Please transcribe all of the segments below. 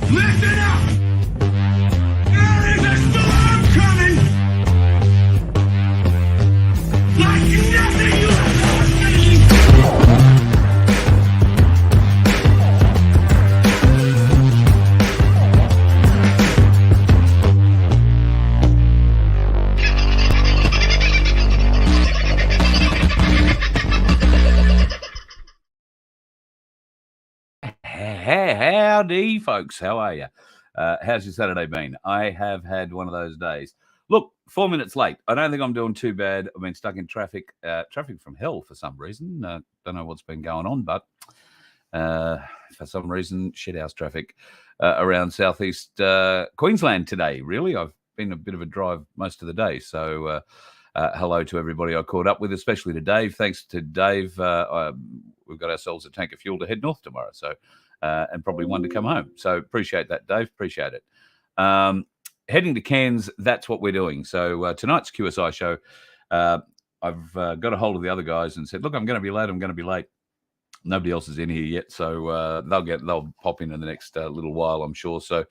Listen up! There is a storm coming! Like nothing you have ever seen! Howdy, folks. How are you? How's your Saturday been? I have had one of those days. Look, 4 minutes late. I don't think I'm doing too bad. I've been stuck in traffic from hell for some reason. Don't know what's been going on, but for some reason, shithouse traffic around southeast Queensland today. Really, I've been a bit of a drive most of the day. So hello to everybody I caught up with, especially to Dave. Thanks to Dave, we've got ourselves a tank of fuel to head north tomorrow. So. And probably one to come home. So appreciate that, Dave. Appreciate it. Heading to Cairns, that's what we're doing. So tonight's QSI show, I've got a hold of the other guys and said, look, I'm going to be late. Nobody else is in here yet. So they'll pop in the next little while, I'm sure. So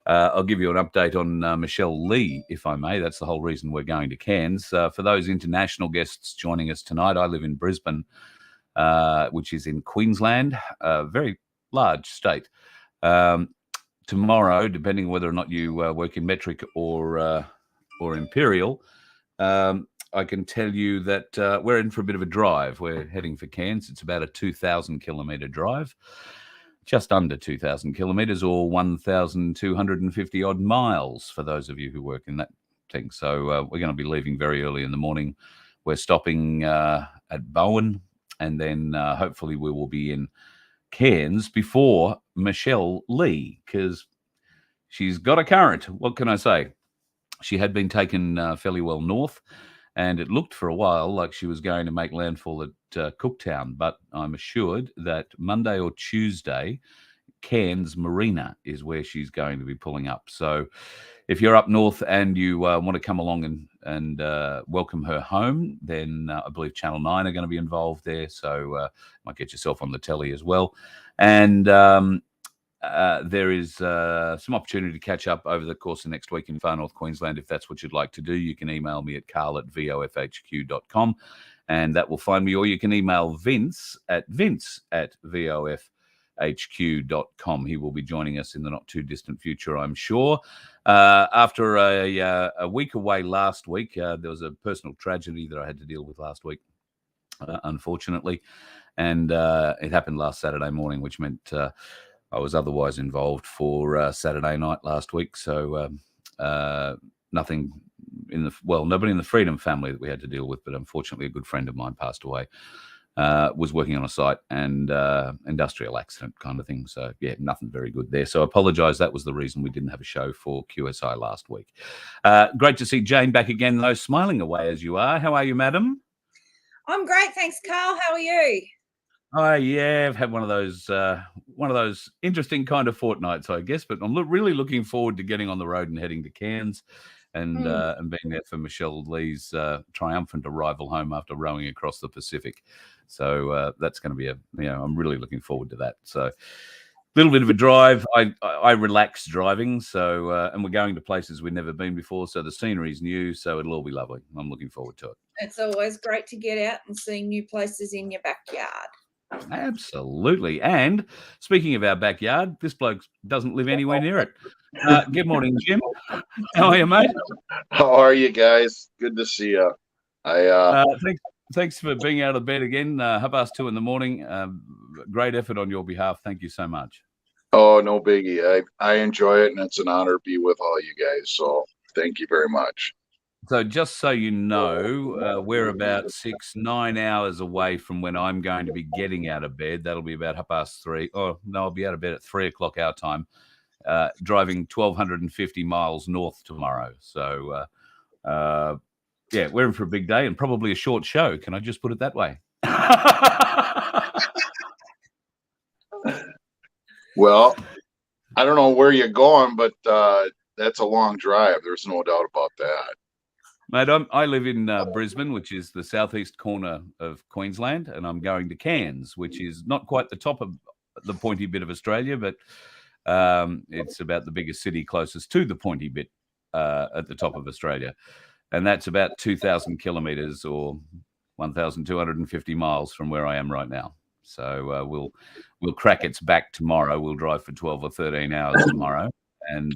I'll give you an update on Michelle Lee, if I may. That's the whole reason we're going to Cairns. For those international guests joining us tonight, I live in Brisbane, which is in Queensland, very large state. Tomorrow, depending whether or not you work in metric or imperial, I can tell you that we're in for a bit of a drive. We're heading for Cairns. It's about a 2,000 kilometre drive, just under 2,000 kilometres, or 1,250 odd miles for those of you who work in that thing. So we're going to be leaving very early in the morning. We're stopping at Bowen, and then hopefully we will be in Cairns before Michelle Lee, because she's got a current. What can I say? She had been taken fairly well north, and it looked for a while like she was going to make landfall at Cooktown, but I'm assured that Monday or Tuesday, Cairns Marina is where she's going to be pulling up. So if you're up north and you want to come along and welcome her home, then I believe Channel 9 are going to be involved there. So might get yourself on the telly as well. And there is some opportunity to catch up over the course of next week in Far North Queensland. If that's what you'd like to do, you can email me at carl@vofhq.com, and that will find me. Or you can email Vince at vince@vofhq.com. He will be joining us in the not too distant future, I'm sure. After a week away last week, there was a personal tragedy that I had to deal with last week, unfortunately. And it happened last Saturday morning, which meant I was otherwise involved for Saturday night last week. So nothing nobody in the Freedom family that we had to deal with, but unfortunately a good friend of mine passed away. Was working on a site, and industrial accident kind of thing. So, yeah, nothing very good there. So I apologise. That was the reason we didn't have a show for QSI last week. Great to see Jane back again, though, smiling away as you are. How are you, madam? I'm great, thanks, Carl. How are you? Oh, yeah, I've had one of those interesting kind of fortnights, I guess. But I'm really looking forward to getting on the road and heading to Cairns. And being there for Michelle Lee's triumphant arrival home after rowing across the Pacific. So that's going to be I'm really looking forward to that. So a little bit of a drive. I relax driving. So, and we're going to places we've never been before. So the scenery's new. So it'll all be lovely. I'm looking forward to it. It's always great to get out and see new places in your backyard. Absolutely. And speaking of our backyard, this bloke doesn't live anywhere near it. Good morning, Jim. How are you, mate? How are you guys? Good to see you. Thanks for being out of bed again. 2:30 in the morning. Great effort on your behalf. Thank you so much. Oh, no biggie. I enjoy it, and it's an honor to be with all you guys. So thank you very much. So just so you know, we're about 9 hours away from when I'm going to be getting out of bed. That'll be about 3:30. Oh, no, I'll be out of bed at 3 o'clock our time, driving 1,250 miles north tomorrow. So, yeah, we're in for a big day and probably a short show. Can I just put it that way? Well, I don't know where you're going, but that's a long drive. There's no doubt about that. Mate, I live in Brisbane, which is the southeast corner of Queensland, and I'm going to Cairns, which is not quite the top of the pointy bit of Australia, but It's about the biggest city closest to the pointy bit at the top of Australia. And that's about 2,000 kilometres or 1,250 miles from where I am right now. So we'll crack its back tomorrow. We'll drive for 12 or 13 hours tomorrow, and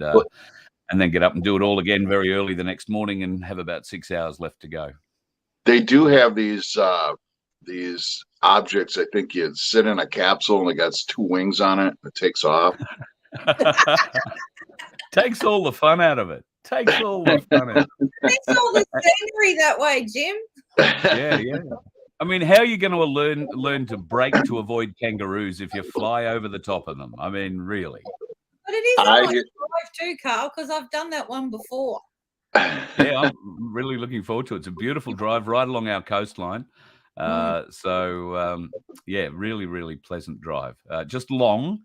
then get up and do it all again very early the next morning, and have about 6 hours left to go. They do have these objects. I think you sit in a capsule and it got 2 wings on it. It takes off. Takes all the fun out of it. Takes all the fun out of it. Makes all the scenery that way, Jim. Yeah. I mean, how are you going to learn to brake to avoid kangaroos if you fly over the top of them? I mean, really. But it is a nice drive too, Carl, because I've done that one before. Yeah, I'm really looking forward to it. It's a beautiful drive right along our coastline. So really, really pleasant drive. Just long,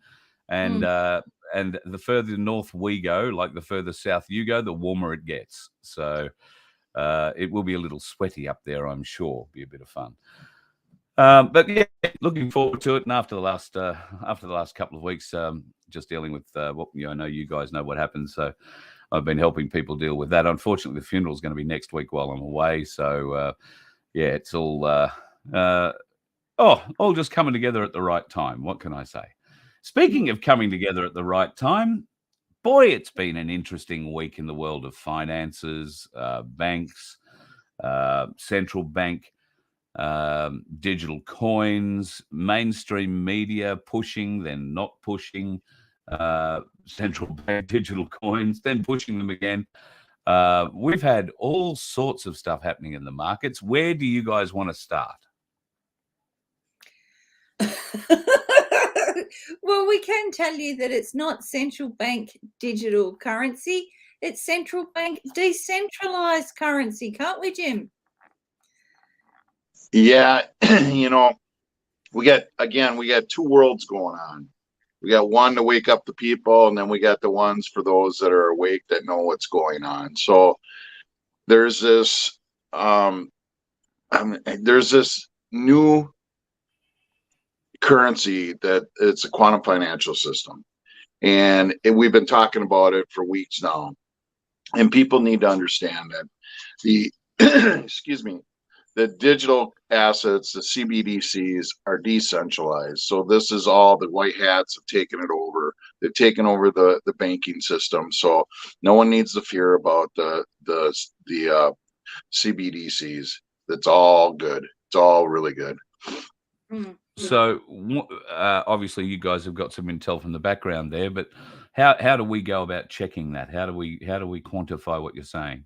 and the further north we go, like the further south you go, the warmer it gets. So it will be a little sweaty up there, I'm sure. Be a bit of fun. But yeah, looking forward to it. And after the last couple of weeks, just dealing with what I know you guys know what happens. So I've been helping people deal with that. Unfortunately, the funeral is going to be next week while I'm away. So it's all just coming together at the right time. What can I say? Speaking of coming together at the right time, boy, it's been an interesting week in the world of finances, banks, central bank, digital coins, mainstream media pushing, then not pushing central bank digital coins, then pushing them again. We've had all sorts of stuff happening in the markets. Where do you guys want to start? Well, we can tell you that it's not central bank digital currency. It's central bank decentralized currency, can't we, Jim? Yeah, we got 2 worlds going on. We got one to wake up the people, and then we got the ones for those that are awake that know what's going on. So there's this new currency that it's a quantum financial system, and we've been talking about it for weeks now. And people need to understand that the the digital assets, the CBDCs, are decentralized. So this is all the white hats have taken it over. They've taken over the banking system. So no one needs to fear about the CBDCs. It's all good. It's all really good. So obviously you guys have got some intel from the background there, but how do we go about checking that? How do we quantify what you're saying?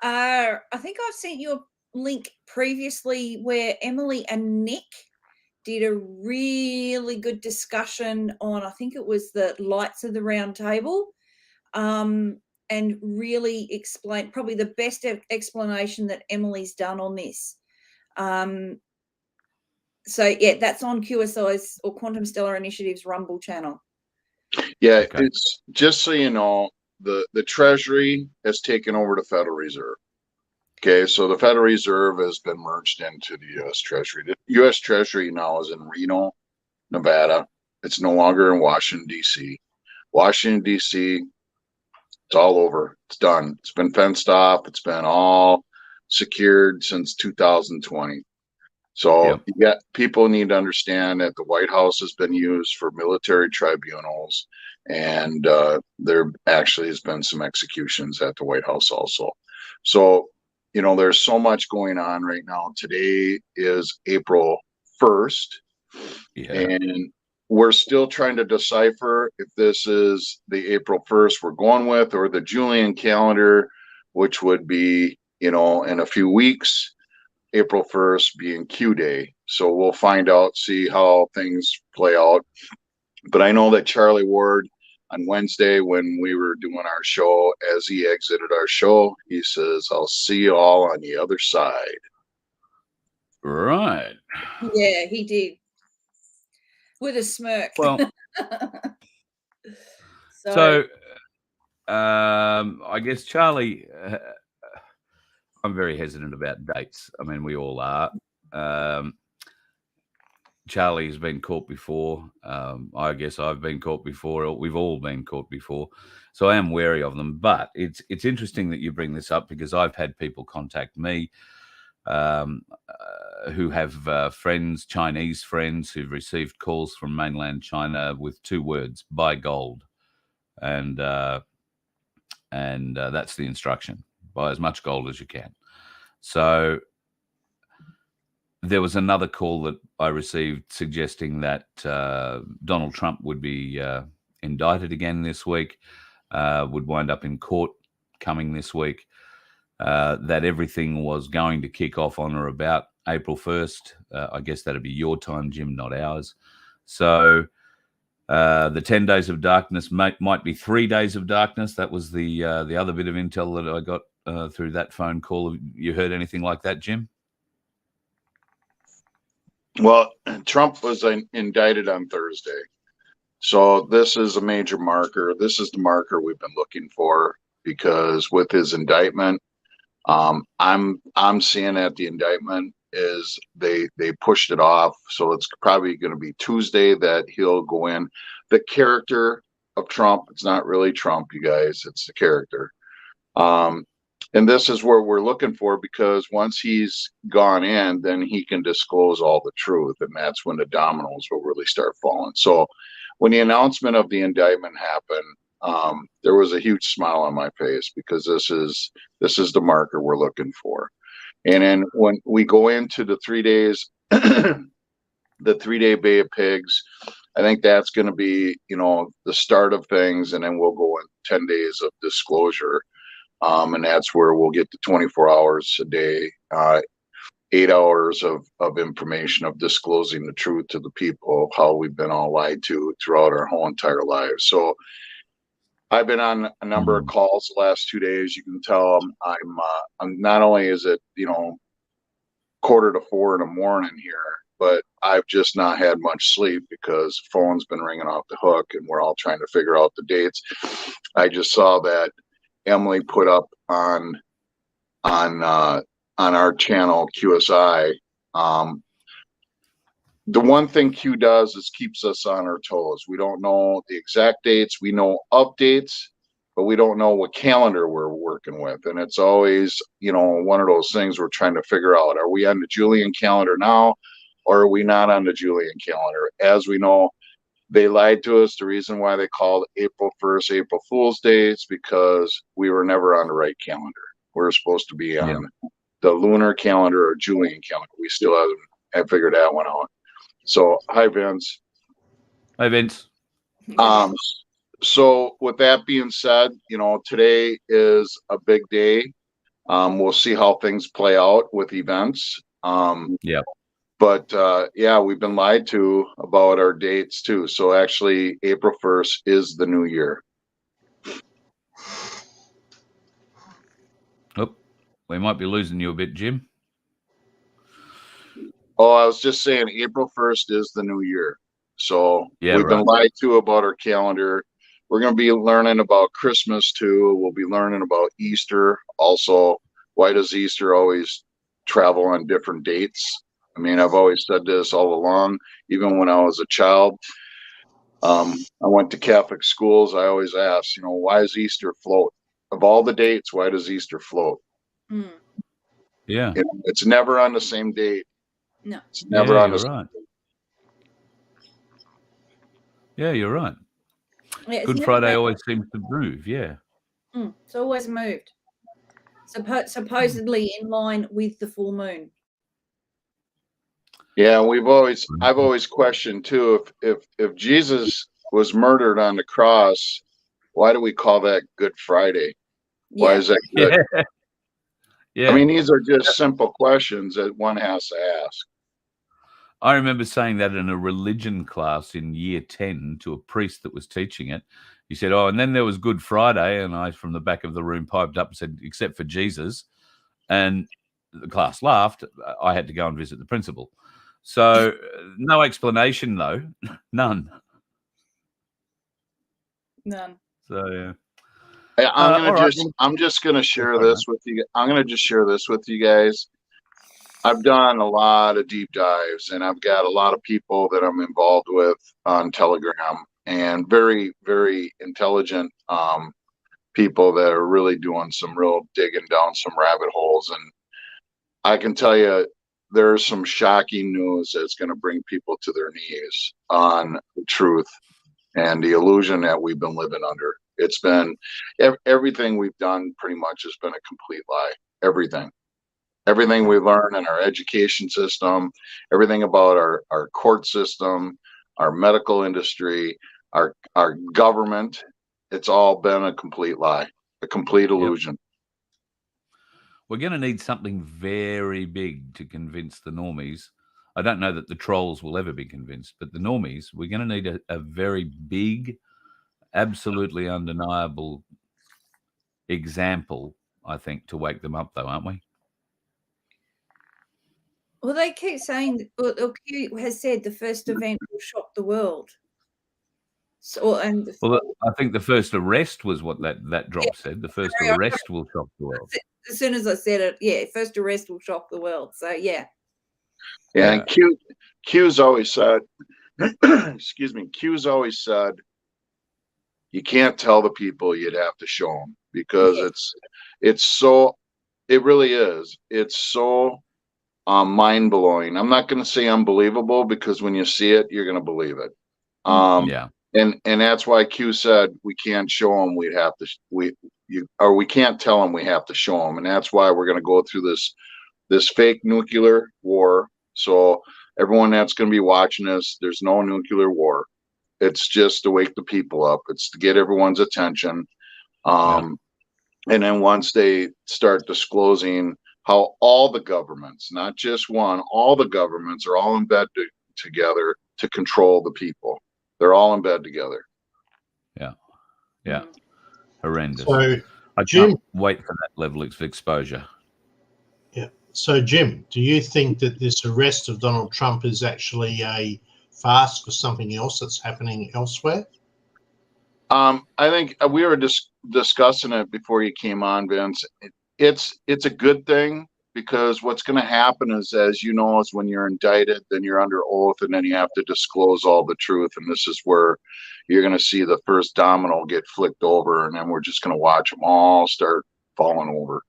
I think I've sent you a link previously where Emily and Nick did a really good discussion on, I think it was the lights of the round table, and really explained, probably the best explanation that Emily's done on this. So yeah, that's on QSI's or Quantum Stellar Initiative's Rumble channel. Yeah, okay. It's just so you know, the Treasury has taken over the Federal Reserve. Okay, so the Federal Reserve has been merged into the U.S. Treasury. The U.S. Treasury now is in Reno, Nevada. It's no longer in Washington, D.C. Washington, D.C., it's all over. It's done. It's been fenced off. It's been all secured since 2020. So people need to understand that the White House has been used for military tribunals, and there actually has been some executions at the White House also. So there's so much going on right now. Today is April 1st, and we're still trying to decipher if this is the April 1st we're going with, or the Julian calendar, which would be, in a few weeks, April 1st being Q Day. So we'll find out, see how things play out. But I know that Charlie Ward, on Wednesday when we were doing our show, as he exited our show, he says, "I'll see you all on the other side." Right. Yeah, he did. With a smirk. Well, so I guess, Charlie, I'm very hesitant about dates. I mean, we all are. Charlie's been caught before. I guess I've been caught before. Or we've all been caught before. So I am wary of them. But it's interesting that you bring this up, because I've had people contact me who have friends, Chinese friends, who've received calls from mainland China with 2 words: buy gold. And that's the instruction: buy as much gold as you can. So there was another call that I received suggesting that Donald Trump would be indicted again this week, would wind up in court coming this week, that everything was going to kick off on or about April 1st. I guess that'd be your time, Jim, not ours. So the 10 days of darkness might be 3 days of darkness. That was the other bit of intel that I got through that phone call. You heard anything like that, Jim? Well, Trump was indicted on Thursday. So this is a major marker. This is the marker we've been looking for, because with his indictment, I'm seeing that the indictment is they pushed it off. So it's probably going to be Tuesday that he'll go in. The character of Trump, it's not really Trump, you guys, it's the character. And this is where we're looking for, because once he's gone in, then he can disclose all the truth. And that's when the dominoes will really start falling. So when the announcement of the indictment happened, there was a huge smile on my face, because this is the marker we're looking for. And then when we go into the 3 days, the 3-day Bay of Pigs, I think that's going to be, the start of things. And then we'll go in 10 days of disclosure. And that's where we'll get to 24 hours a day, 8 hours of information, of disclosing the truth to the people, how we've been all lied to throughout our whole entire lives. So I've been on a number of calls the last 2 days. You can tell I'm not only is it, 3:45 in the morning here, but I've just not had much sleep, because the phone's been ringing off the hook and we're all trying to figure out the dates. I just saw that Emily put up on our channel QSI. The one thing Q does is keeps us on our toes. We don't know the exact dates. We know updates, but we don't know what calendar we're working with. And it's always, one of those things we're trying to figure out. Are we on the Julian calendar now, or are we not on the Julian calendar? As we know, they lied to us. The reason why they called April 1st April Fool's Day is because we were never on the right calendar. We were supposed to be on the lunar calendar or Julian calendar. We still haven't figured that one out. So, hi, Vince. Hi, Vince. So with that being said, today is a big day. We'll see how things play out with events. But we've been lied to about our dates too. So actually, April 1st is the new year. Oh, we might be losing you a bit, Jim. Oh, I was just saying April 1st is the new year. So we've been lied to about our calendar. We're going to be learning about Christmas too. We'll be learning about Easter. Also, why does Easter always travel on different dates? I mean, I've always said this all along, even when I was a child. I went to Catholic schools. I always asked, why does Easter float? Of all the dates, why does Easter float? Yeah. It's never on the same date. No. It's never on the same date. Yeah, you're right. Yeah, Good Friday always seems to move. Yeah. It's always moved. Supposedly in line with the full moon. Yeah, I've always questioned too, if Jesus was murdered on the cross, why do we call that Good Friday? Why is that good? Yeah. I mean, these are just simple questions that one has to ask. I remember saying that in a religion class in year 10 to a priest that was teaching it. He said, and then there was Good Friday. And I, from the back of the room, piped up and said, except for Jesus. And the class laughed. I had to go and visit the principal. So no explanation, though. None. So, yeah. I'm just going to share this with you. I'm going to just share this with you guys. I've done a lot of deep dives, and I've got a lot of people that I'm involved with on Telegram, and very, very intelligent people that are really doing some real digging down some rabbit holes. And I can tell you, there's some shocking news that's going to bring people to their knees on the truth and the illusion that we've been living under. It's been everything we've done pretty much has been a complete lie. Everything we learn in our education system, everything about our court system, our medical industry, our government, it's all been a complete lie, a complete illusion. We're going to need something very big to convince the normies. I don't know that the trolls will ever be convinced, but the normies, we're going to need a very big, absolutely undeniable example, I think, to wake them up, though, aren't we? Well, they keep saying, or Q has said, the first event will shock the world. So, and well, I think the first arrest was what that drop said. The first arrest will shock the world. As soon as I said it, yeah, first arrest will shock the world. So, yeah. Yeah, and Q's always said, excuse me, Q's always said, you can't tell the people, you'd have to show them, because it's so, it really is. It's so mind blowing. I'm not going to say unbelievable, because when you see it, you're going to believe it. Yeah. And that's why Q said we can't show them. We'd have to we can't tell them. We have to show them, and that's why we're going to go through this fake nuclear war. So everyone that's going to be watching this, there's no nuclear war. It's just to wake the people up. It's to get everyone's attention. And then once they start disclosing how all the governments, not just one, all the governments are all in bed together to control the people. They're all in bed together. Yeah. Horrendous. So, I Jim, can't wait for that level of exposure. Yeah. So, Jim, do you think that this arrest of Donald Trump is actually a farce for something else that's happening elsewhere? I think we were just discussing it before you came on, Vince. It's a good thing, because what's going to happen is, as you know, is when you're indicted, then you're under oath, and then you have to disclose all the truth. And this is where you're going to see the first domino get flicked over, and then we're just going to watch them all start falling over.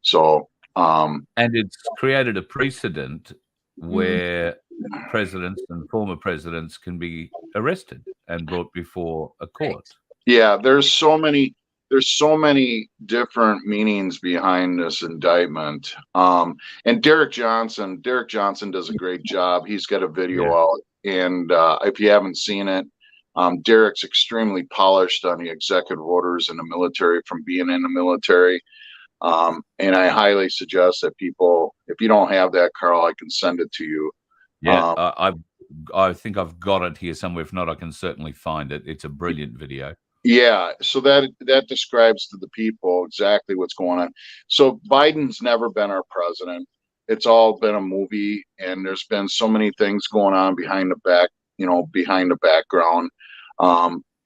So, and it's created a precedent where presidents and former presidents can be arrested and brought before a court. Yeah, there's so many different meanings behind this indictment. And Derek Johnson does a great job. He's got a video out, and if you haven't seen it, Derek's extremely polished on the executive orders in the military from being in the military. And I highly suggest that people, if you don't have that, Carl, I can send it to you. Yeah, I think I've got it here somewhere. If not, I can certainly find it. It's a brilliant video. Yeah, so that describes to the people exactly what's going on. So Biden's never been our president. It's all been a movie, and there's been so many things going on behind the background.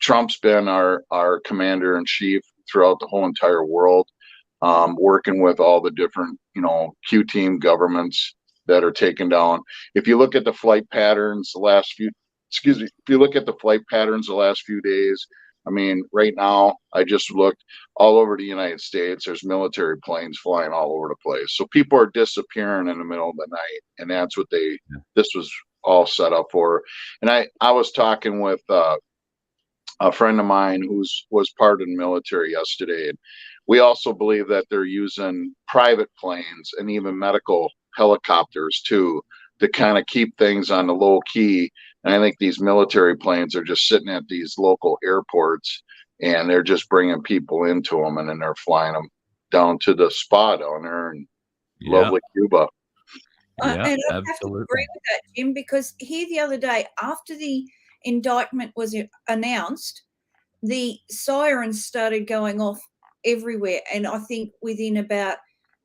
Trump's been our commander in chief throughout the whole entire world, working with all the different, Q team governments that are taken down. If you look at the flight patterns if you look at the flight patterns the last few days, I mean, right now, I just looked all over the United States. There's military planes flying all over the place. So people are disappearing in the middle of the night, and that's what this was all set up for. And I was talking with a friend of mine was part of the military yesterday. And we also believe that they're using private planes and even medical helicopters too, to kind of keep things on the low key. And I think these military planes are just sitting at these local airports, and they're just bringing people into them, and then they're flying them down to the spa down there in lovely Cuba. And I have to agree with that, Jim, because here the other day, after the indictment was announced, the sirens started going off everywhere. And I think within about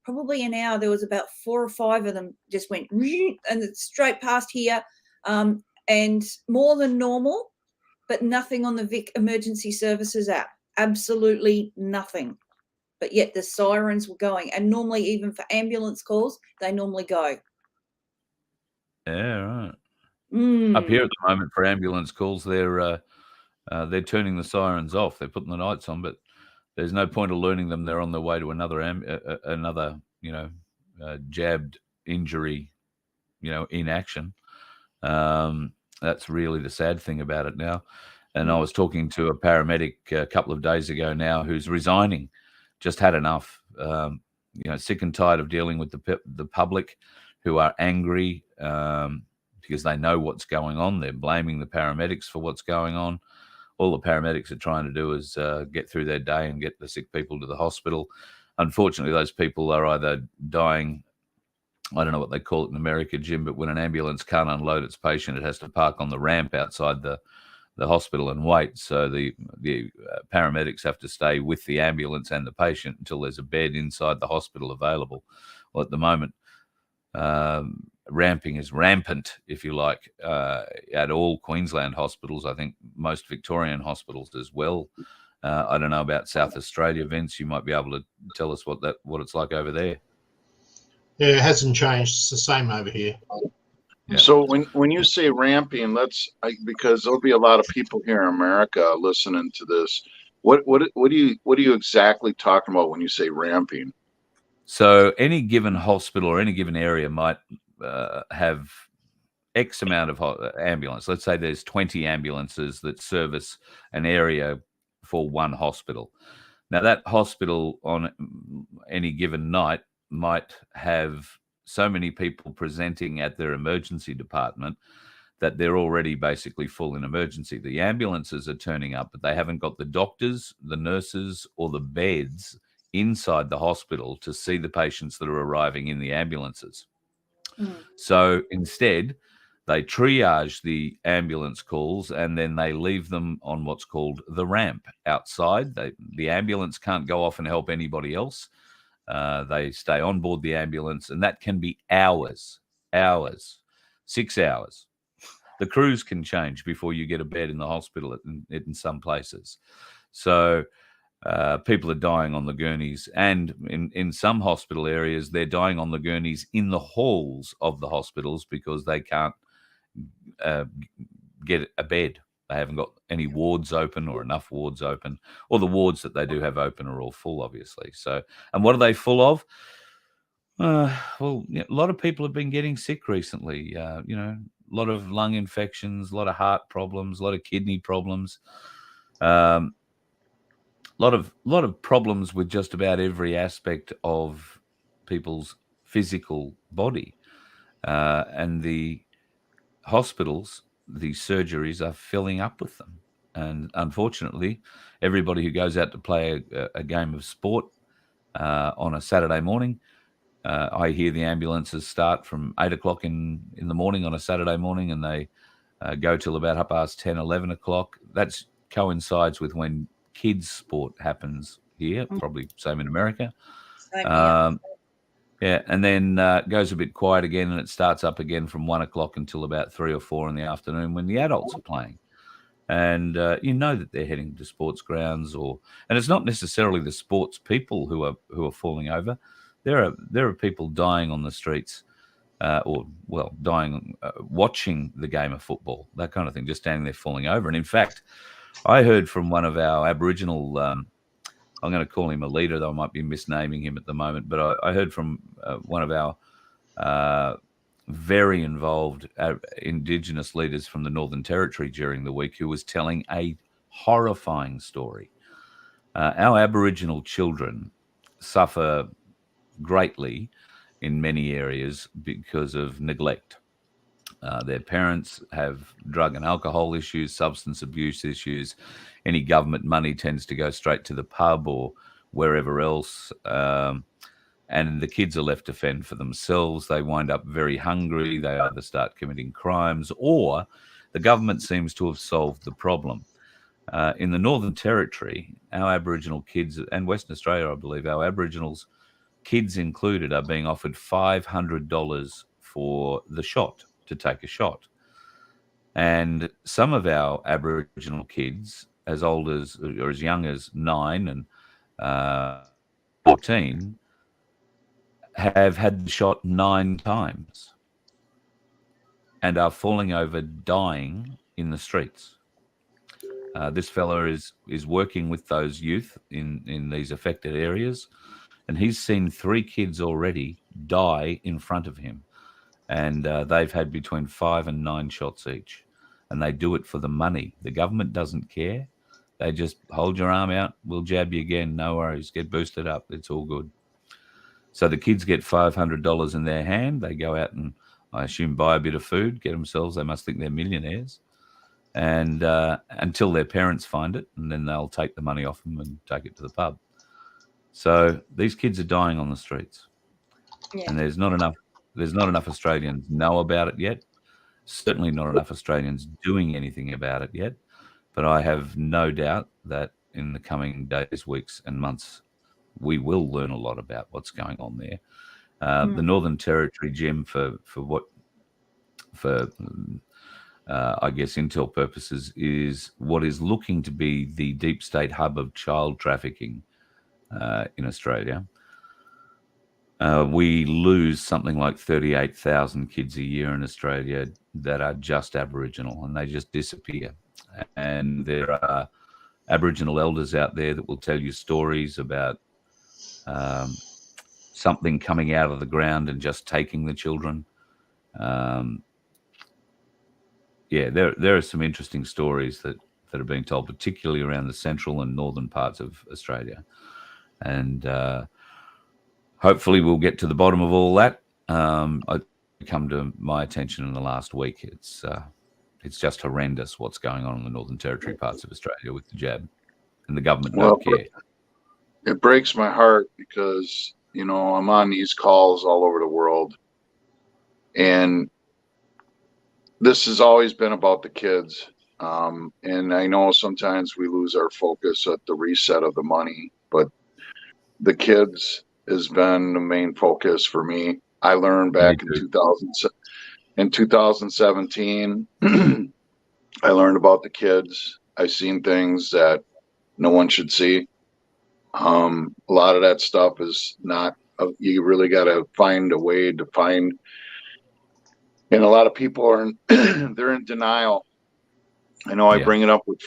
probably an hour, there was about 4 or 5 of them just went and straight past here. And more than normal, but nothing on the Vic Emergency Services app. Absolutely nothing. But yet the sirens were going. And normally, even for ambulance calls, they normally go. Yeah, right. Mm. Up here at the moment for ambulance calls, they're turning the sirens off. They're putting the lights on, but there's no point of learning them. They're on their way to another jabbed injury, in action. That's really the sad thing about it now. And I was talking to a paramedic a couple of days ago now who's resigning, just had enough. Sick and tired of dealing with the public who are angry because they know what's going on. They're blaming the paramedics for what's going on. All the paramedics are trying to do is get through their day and get the sick people to the hospital. Unfortunately, those people are either dying. I don't know what they call it in America, Jim, but when an ambulance can't unload its patient, it has to park on the ramp outside the hospital and wait. So the paramedics have to stay with the ambulance and the patient until there's a bed inside the hospital available. Well, at the moment, ramping is rampant, if you like, at all Queensland hospitals. I think most Victorian hospitals as well. I don't know about South Australia, Vince. You might be able to tell us what it's like over there. Yeah, it hasn't changed. It's the same over here. Yeah. So when you say ramping, because there'll be a lot of people here in America listening to this. What are you exactly talking about when you say ramping? So any given hospital or any given area might have X amount of ambulance. Let's say there's 20 ambulances that service an area for one hospital. Now that hospital on any given night might have so many people presenting at their emergency department that they're already basically full in emergency. The ambulances are turning up, but they haven't got the doctors, the nurses, or the beds inside the hospital to see the patients that are arriving in the ambulances. So instead, they triage the ambulance calls and then they leave them on what's called the ramp outside. The ambulance can't go off and help anybody else. They stay on board the ambulance, and that can be hours, 6 hours. The crews can change before you get a bed in the hospital in some places. So people are dying on the gurneys, and in some hospital areas, they're dying on the gurneys in the halls of the hospitals because they can't get a bed. They haven't got any wards open or enough wards open, or the wards that they do have open are all full, obviously. So, and what are they full of? A lot of people have been getting sick recently. A lot of lung infections, a lot of heart problems, a lot of kidney problems, a lot of problems with just about every aspect of people's physical body, and the hospitals, the surgeries are filling up with them. And unfortunately, everybody who goes out to play a game of sport on a Saturday morning, I hear the ambulances start from 8 o'clock in the morning on a Saturday morning, and they go till about 10:30, 11 o'clock. That coincides with when kids' sport happens here, probably same in America. Yeah, and then goes a bit quiet again, and it starts up again from 1 o'clock until about 3 or 4 in the afternoon when the adults are playing. And that they're heading to sports grounds, and it's not necessarily the sports people who are falling over. There are people dying on the streets, dying watching the game of football, that kind of thing, just standing there falling over. And in fact, I heard from one of our Aboriginal. I'm going to call him a leader, though I might be misnaming him at the moment. But I heard from one of our very involved Indigenous leaders from the Northern Territory during the week who was telling a horrifying story. Our Aboriginal children suffer greatly in many areas because of neglect. Their parents have drug and alcohol issues, substance abuse issues. Any government money tends to go straight to the pub or wherever else. And the kids are left to fend for themselves. They wind up very hungry. They either start committing crimes, or the government seems to have solved the problem. In the Northern Territory, our Aboriginal kids, and Western Australia, I believe, our Aboriginals, kids included, are being offered $500 for the shot, to take a shot. And some of our Aboriginal kids, as old as or as young as 9 and 14, have had the shot 9 times. and are falling over, dying in the streets. This fella is working with those youth in these affected areas, and he's seen 3 kids already die in front of him, and they've had between 5 and 9 shots each, and they do it for the money. The government doesn't care. They just hold your arm out, we'll jab you again, no worries, get boosted up, it's all good. So the kids get $500 in their hand. They go out and, I assume, buy a bit of food, get themselves, they must think they're millionaires, and until their parents find it, and then they'll take the money off them and take it to the pub. So these kids are dying on the streets, and there's not enough Australians know about it yet. Certainly not enough Australians doing anything about it yet. But I have no doubt that in the coming days, weeks, and months, we will learn a lot about what's going on there. The Northern Territory, Jim, for I guess intel purposes, is what is looking to be the deep state hub of child trafficking in Australia. We lose something like 38,000 kids a year in Australia that are just Aboriginal, and they just disappear. And there are Aboriginal elders out there that will tell you stories about something coming out of the ground and just taking the children. There are some interesting stories that are being told, particularly around the central and northern parts of Australia. And hopefully we'll get to the bottom of all that. It come to my attention in the last week. It's just horrendous what's going on in the Northern Territory parts of Australia with the jab, and the government don't care. It breaks my heart because, I'm on these calls all over the world, and this has always been about the kids. And I know sometimes we lose our focus at the reset of the money, but the kids has been the main focus for me. I learned back in 2017, I learned about the kids. I seen things that no one should see. A lot of that stuff is not, you really got to find a way to find. And a lot of people are they're in denial. I know I bring it up with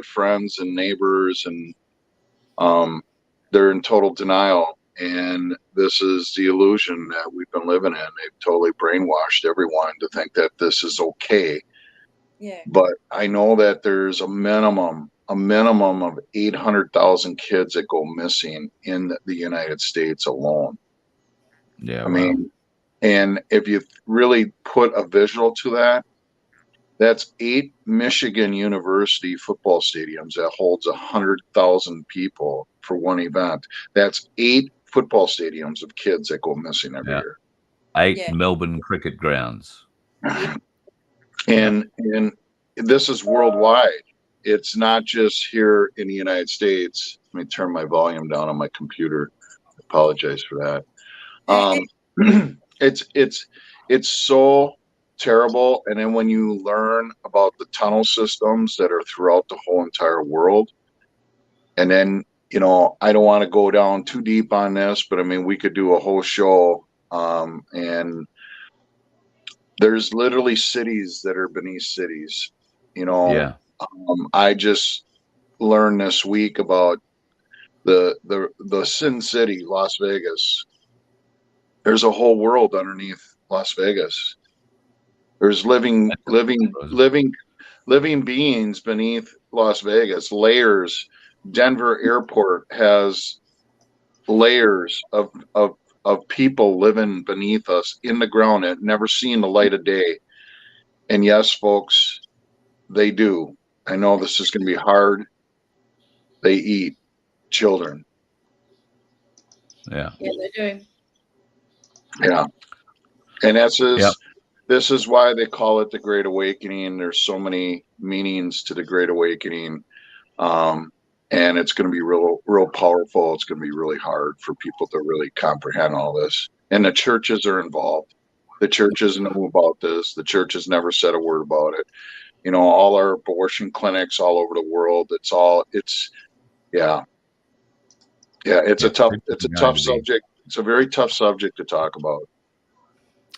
friends and neighbors, and they're in total denial. And this is the illusion that we've been living in. They've totally brainwashed everyone to think that this is okay. Yeah. But I know that there's a minimum of 800,000 kids that go missing in the United States alone. Yeah. I mean, and if you really put a visual to that, that's 8 Michigan University football stadiums that holds 100,000 people for one event. That's 8 football stadiums of kids that go missing every year. 8 Melbourne cricket grounds. And this is worldwide. It's not just here in the United States. Let me turn my volume down on my computer. I apologize for that. It's so terrible. And then when you learn about the tunnel systems that are throughout the whole entire world, and then, I don't want to go down too deep on this, but I mean, we could do a whole show. And there's literally cities that are beneath cities, I just learned this week about the Sin City, Las Vegas. There's a whole world underneath Las Vegas. There's living beings beneath Las Vegas. Layers. Denver Airport has layers of people living beneath us in the ground that never seen the light of day. And yes, folks, they do. I know this is going to be hard. They eat children. Yeah, they do. Yeah. And this is why they call it the Great Awakening. There's so many meanings to the Great Awakening. And it's going to be real powerful. It's going to be really hard for people to really comprehend all this. And the churches are involved. The churches know about this. The church has never said a word about it. All our abortion clinics all over the world. It's a tough subject. It's a very tough subject to talk about.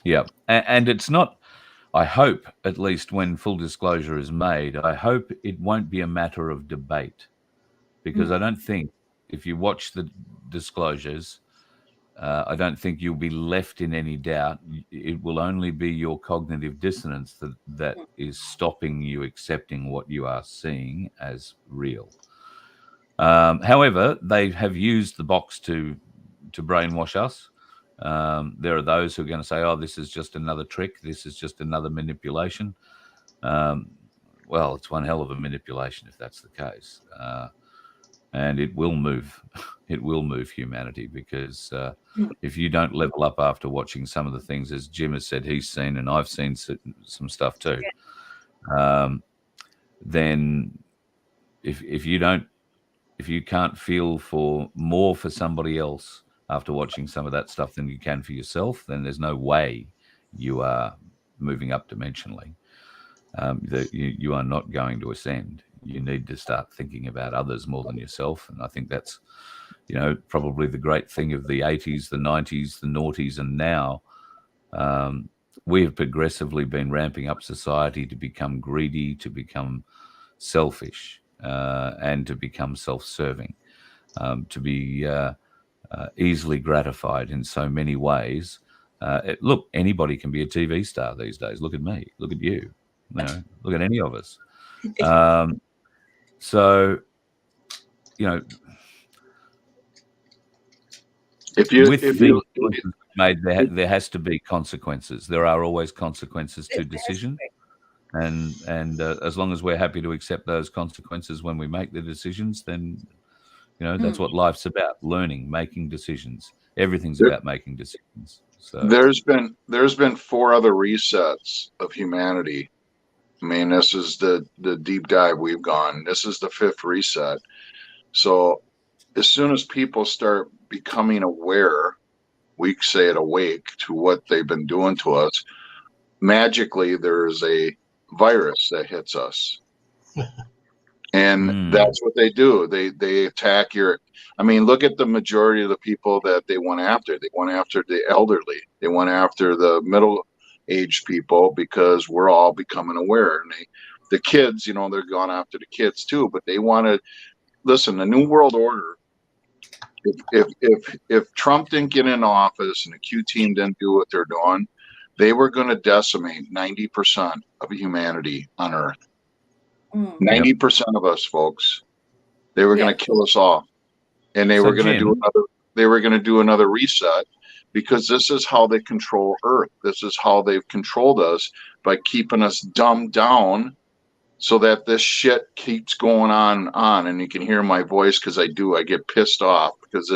Yeah. And it's not, I hope, at least when full disclosure is made, I hope it won't be a matter of debate, because I don't think if you watch the disclosures, I don't think you'll be left in any doubt. It will only be your cognitive dissonance that is stopping you accepting what you are seeing as real. However, they have used the box to brainwash us. There are those who are going to say, "Oh, this is just another trick. This is just another manipulation." Well, it's one hell of a manipulation if that's the case, and it will move. It will move humanity, because if you don't level up after watching some of the things, as Jim has said he's seen, and I've seen some stuff too, then if you can't feel more for somebody else after watching some of that stuff than you can for yourself, then there's no way you are moving up dimensionally. That you are not going to ascend. You need to start thinking about others more than yourself. And I think that's, probably the great thing of the 80s, the 90s, the noughties, and now. We have progressively been ramping up society to become greedy, to become selfish, and to become self-serving, to be easily gratified in so many ways. Look, anybody can be a TV star these days. Look at me. Look at you. Look at any of us. So, if you made, there has to be consequences. There are always consequences to decision, and as long as we're happy to accept those consequences when we make the decisions, then that's what life's about: learning, making decisions. Everything's about making decisions. So there's been 4 other resets of humanity. I mean, this is the deep dive we've gone. This is the 5th reset. So as soon as people start becoming aware, we say it, awake to what they've been doing to us, magically there's a virus that hits us. And that's what they do. They attack look at the majority of the people that they went after. They went after the elderly. They went after the middle-aged people, because we're all becoming aware. And the kids, they're going after the kids too, but they want to listen. The New World Order. If Trump didn't get in office and the Q team didn't do what they're doing, they were going to decimate 90% of humanity on Earth. 90% of us, folks. They were going to kill us all, and they were going to do another. They were going to do another reset, because this is how they control Earth. This is how they've controlled us, by keeping us dumbed down, so that this shit keeps going on and on. And you can hear my voice, because I get pissed off, because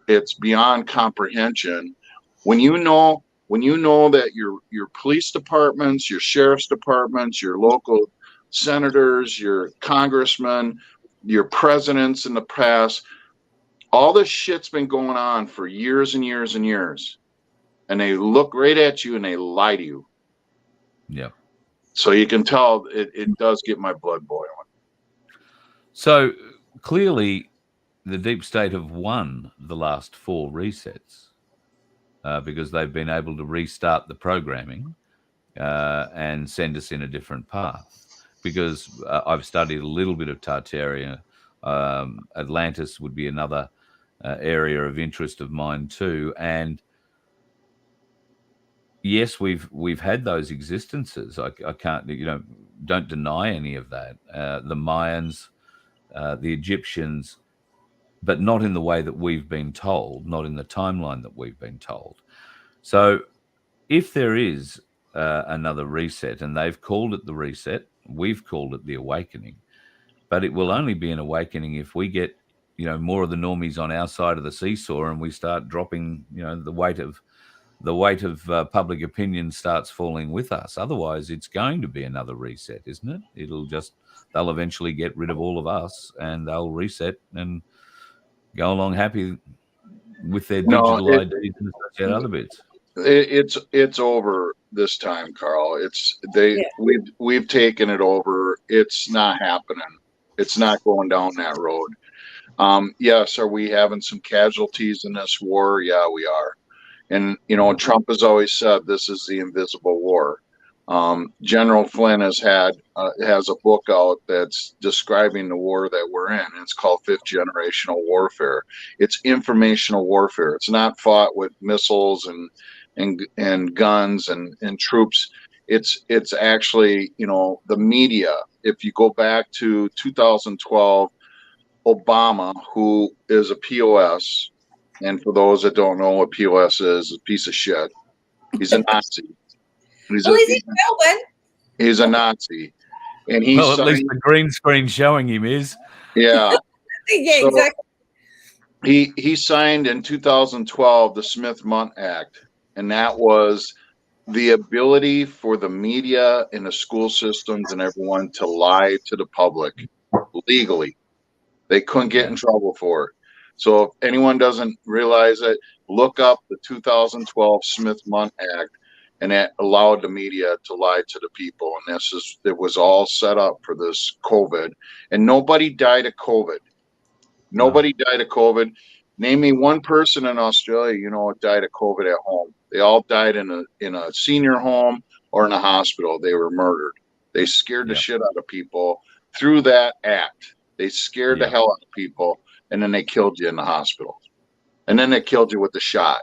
it's beyond comprehension. When you know that your police departments, your sheriff's departments, your local senators, your congressmen, your presidents in the past, all this shit's been going on for years and years and years, and they look right at you and they lie to you. Yeah. So you can tell it does get my blood boiling. So clearly the deep state have won the last 4 resets, because they've been able to restart the programming and send us in a different path. Because I've studied a little bit of Tartaria. Atlantis would be another area of interest of mine too. And yes, we've had those existences. I can't, don't deny any of that. The Mayans, the Egyptians, but not in the way that we've been told, not in the timeline that we've been told. So if there is another reset, and they've called it the reset, we've called it the awakening, but it will only be an awakening if we get, more of the normies on our side of the seesaw, and we start dropping, the weight of public opinion starts falling with us. Otherwise, it's going to be another reset, isn't it? They'll eventually get rid of all of us, and they'll reset and go along happy with their digital IDs and other bits. It's over this time, Carl. We've taken it over. It's not happening. It's not going down that road. Yes, are we having some casualties in this war? Yeah, we are. And, you know, Trump has always said this is the invisible war. General Flynn has a book out that's describing the war that we're in. It's called Fifth Generational Warfare. It's informational warfare. It's not fought with missiles and guns and troops. It's actually, you know, the media. If you go back to 2012, Obama, who is a POS, and for those that don't know what POS is a piece of shit. He's a Nazi. He's in Melbourne. He's a Nazi, and he well, at least the green screen showing him is. Yeah, yeah, so exactly. He signed in 2012 the Smith-Mundt Act, and that was the ability for the media and the school systems and everyone to lie to the public legally. They couldn't get in trouble for it. So if anyone doesn't realize it, look up the 2012 Smith-Mundt Act, and it allowed the media to lie to the people. And it was all set up for this COVID, and nobody died of COVID. Nobody died of COVID. Name me one person in Australia, you know, died of COVID at home. They all died in a senior home or in a hospital. They were murdered. They scared the shit out of people through that act. They scared the hell out of people, and then they killed you in the hospital. And then they killed you with the shot.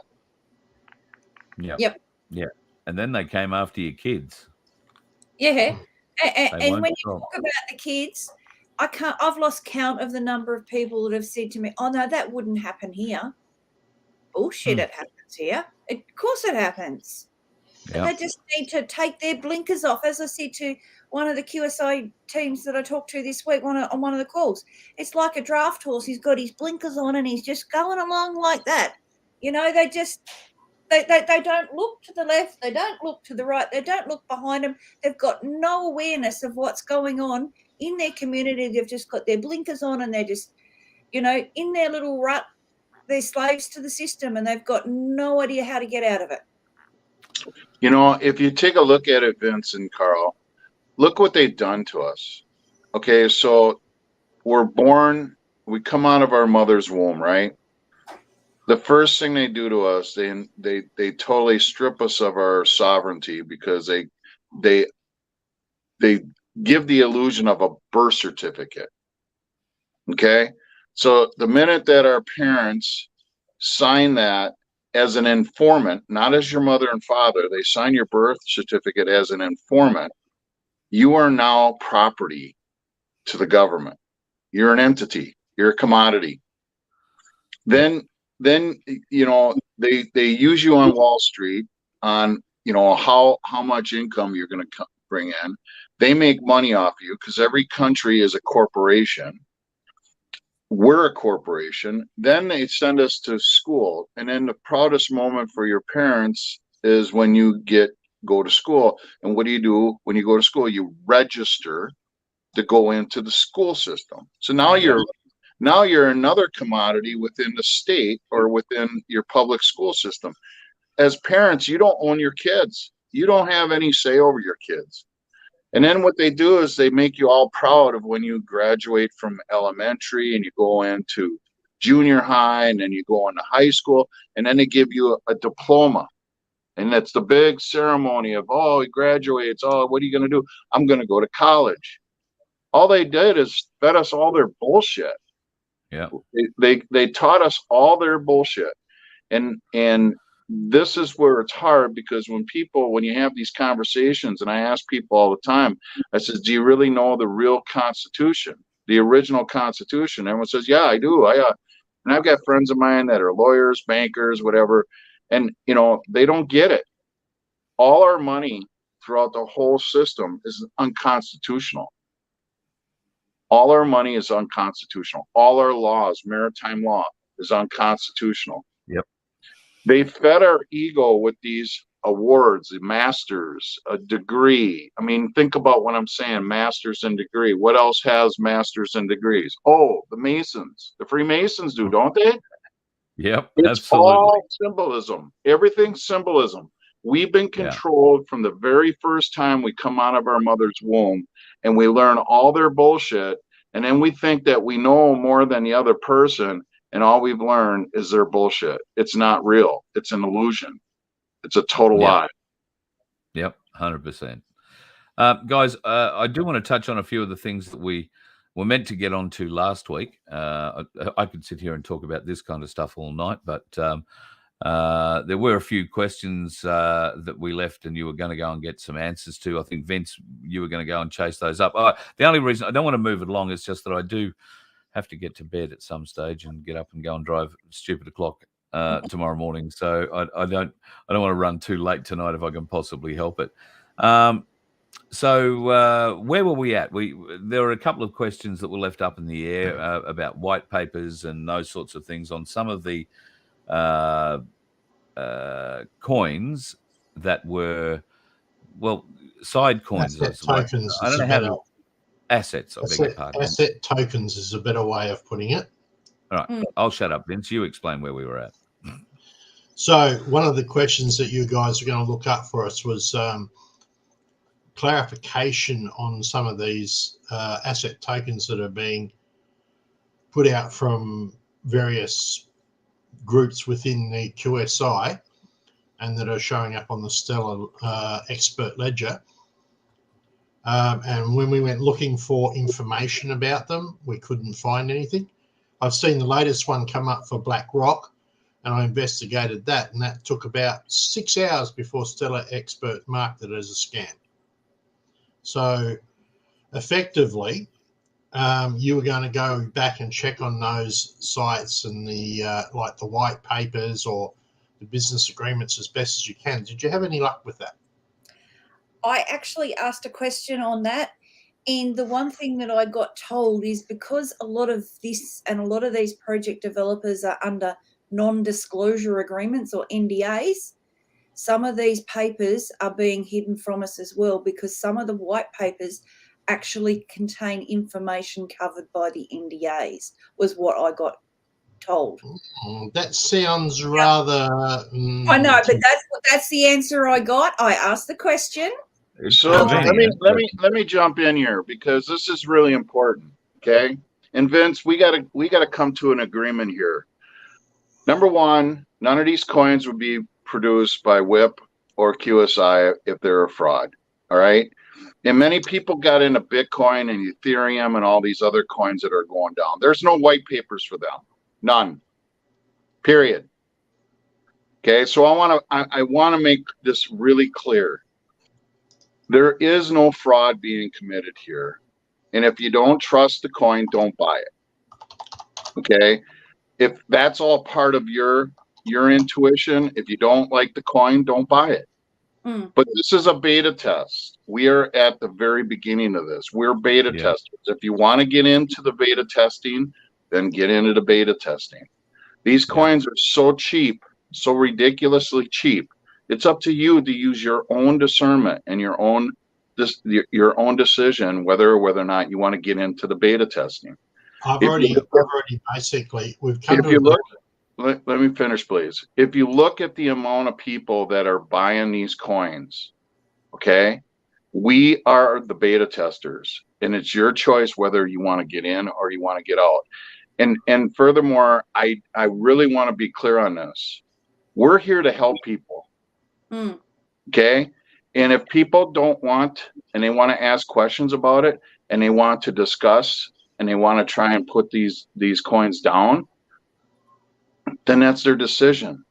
Yep. Yeah. And then they came after your kids. Yeah. And when you talk about the kids, I've lost count of the number of people that have said to me, oh, no, that wouldn't happen here. Bullshit, it happens here. Of course it happens. Yep. They just need to take their blinkers off. As I said to one of the QSI teams that I talked to this week on one of the calls, it's like a draft horse. He's got his blinkers on and he's just going along like that. You know, they don't look to the left. They don't look to the right. They don't look behind them. They've got no awareness of what's going on in their community. They've just got their blinkers on and they're just, you know, in their little rut. They're slaves to the system and they've got no idea how to get out of it. You know, if you take a look at it, Vince and Carl, look what they've done to us. Okay, so we're born, we come out of our mother's womb, right? The first thing they do to us, they totally strip us of our sovereignty because they give the illusion of a birth certificate. Okay, so the minute that our parents sign that as an informant, not as your mother and father, they sign your birth certificate as an informant, you are now property to the government. You're an entity. You're a commodity. Then you know, they use you on Wall Street on, you know, how much income you're going to bring in. They make money off you because every country is a corporation. We're a corporation. Then they send us to school, and then the proudest moment for your parents is when you go to school. And what do you do when you go to school? You register to go into the school system. So now you're another commodity within the state or within your public school system. As parents, you don't own your kids. You don't have any say over your kids. And then what they do is they make you all proud of when you graduate from elementary and you go into junior high and then you go into high school, and then they give you a diploma. And that's the big ceremony of, oh, he graduates. Oh, what are you going to do? I'm going to go to college. All they did is fed us all their bullshit. Yeah. They taught us all their bullshit. And this is where it's hard, because when you have these conversations, and I ask people all the time, I says, do you really know the real Constitution, the original Constitution? Everyone says, yeah, I do. And I've got friends of mine that are lawyers, bankers, whatever, and, you know, they don't get it. All our money throughout the whole system is unconstitutional. All our money is unconstitutional. All our laws, maritime law, is unconstitutional. Yep. They fed our ego with these awards, the masters, a degree. I mean, think about what I'm saying, masters and degree. What else has masters and degrees? Oh, the Masons. The Freemasons do, don't they? Yep, it's absolutely. All symbolism. Everything's symbolism. We've been controlled from the very first time we come out of our mother's womb, and we learn all their bullshit, and then we think that we know more than the other person, and all we've learned is they're bullshit. It's not real. It's an illusion. It's a total lie. Yep, 100%. Guys, I do want to touch on a few of the things that we were meant to get onto last week. I could sit here and talk about this kind of stuff all night, but there were a few questions that we left and you were going to go and get some answers to. I think, Vince, you were going to go and chase those up. The only reason I don't want to move it along is just that I do have to get to bed at some stage and get up and go and drive stupid o'clock tomorrow morning. So I don't want to run too late tonight if I can possibly help it. So where were we at? There were a couple of questions that were left up in the air about white papers and those sorts of things on some of the coins that were, well, side coins. Asset tokens. I don't know how to. Assets. I beg your pardon. Asset tokens is a better way of putting it. All right, I'll shut up, Vince. You explain where we were at. So one of the questions that you guys are going to look up for us was clarification on some of these asset tokens that are being put out from various groups within the QSI and that are showing up on the Stellar expert ledger. And when we went looking for information about them, we couldn't find anything. I've seen the latest one come up for BlackRock, and I investigated that, and that took about 6 hours before Stellar Expert marked it as a scam. So effectively, you were going to go back and check on those sites and the like the white papers or the business agreements as best as you can. Did you have any luck with that? I actually asked a question on that, and the one thing that I got told is because a lot of this and a lot of these project developers are under non-disclosure agreements or NDAs, some of these papers are being hidden from us as well, because some of the white papers actually contain information covered by the NDAs, was what I got told. That sounds rather... I know, but that's the answer I got. I asked the question. So let me jump in here because this is really important. Okay, and Vince, we gotta come to an agreement here. Number one, none of these coins would be produced by WIP or QSI if they're a fraud. All right, and many people got into Bitcoin and Ethereum and all these other coins that are going down. There's no white papers for them, none. Period. Okay, so I want to make this really clear. There is no fraud being committed here. And if you don't trust the coin, don't buy it. Okay? If that's all part of your intuition, if you don't like the coin, don't buy it. But this is a beta test. We are at the very beginning of this. We're beta testers. If you want to get into the beta testing, then get into the beta testing. These coins are so cheap, so ridiculously cheap. It's up to you to use your own discernment and your own decision whether or not you want to get into the beta testing. I've already basically, we've come to... Let me finish, please. If you look at the amount of people that are buying these coins, okay, we are the beta testers, and it's your choice whether you want to get in or you want to get out. And furthermore, I really want to be clear on this. We're here to help people. Okay, and if people don't want and they want to ask questions about it and they want to discuss and they want to try and put these coins down, then that's their decision.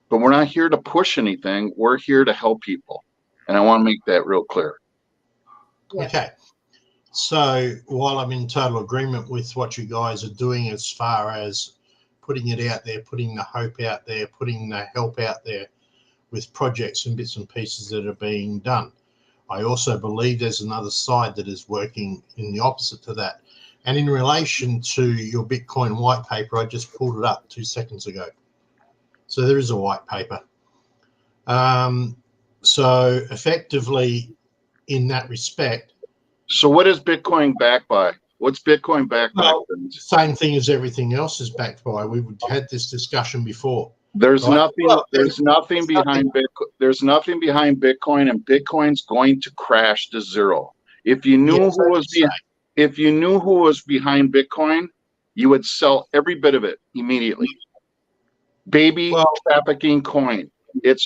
But we're not here to push anything. We're here to help people, and I want to make that real clear. Okay, so while I'm in total agreement with what you guys are doing as far as putting it out there, putting the hope out there, putting the help out there with projects and bits and pieces that are being done, I also believe there's another side that is working in the opposite to that. And in relation to your Bitcoin white paper, I just pulled it up 2 seconds ago. So there is a white paper. So effectively, in that respect. So what is Bitcoin backed by? What's Bitcoin backed by? Well, same thing as everything else is backed by. We've had this discussion before. There's nothing. There's nothing behind Bitcoin. There's nothing behind Bitcoin, and Bitcoin's going to crash to zero. If you knew who was behind Bitcoin, you would sell every bit of it immediately. Baby trafficking coin. It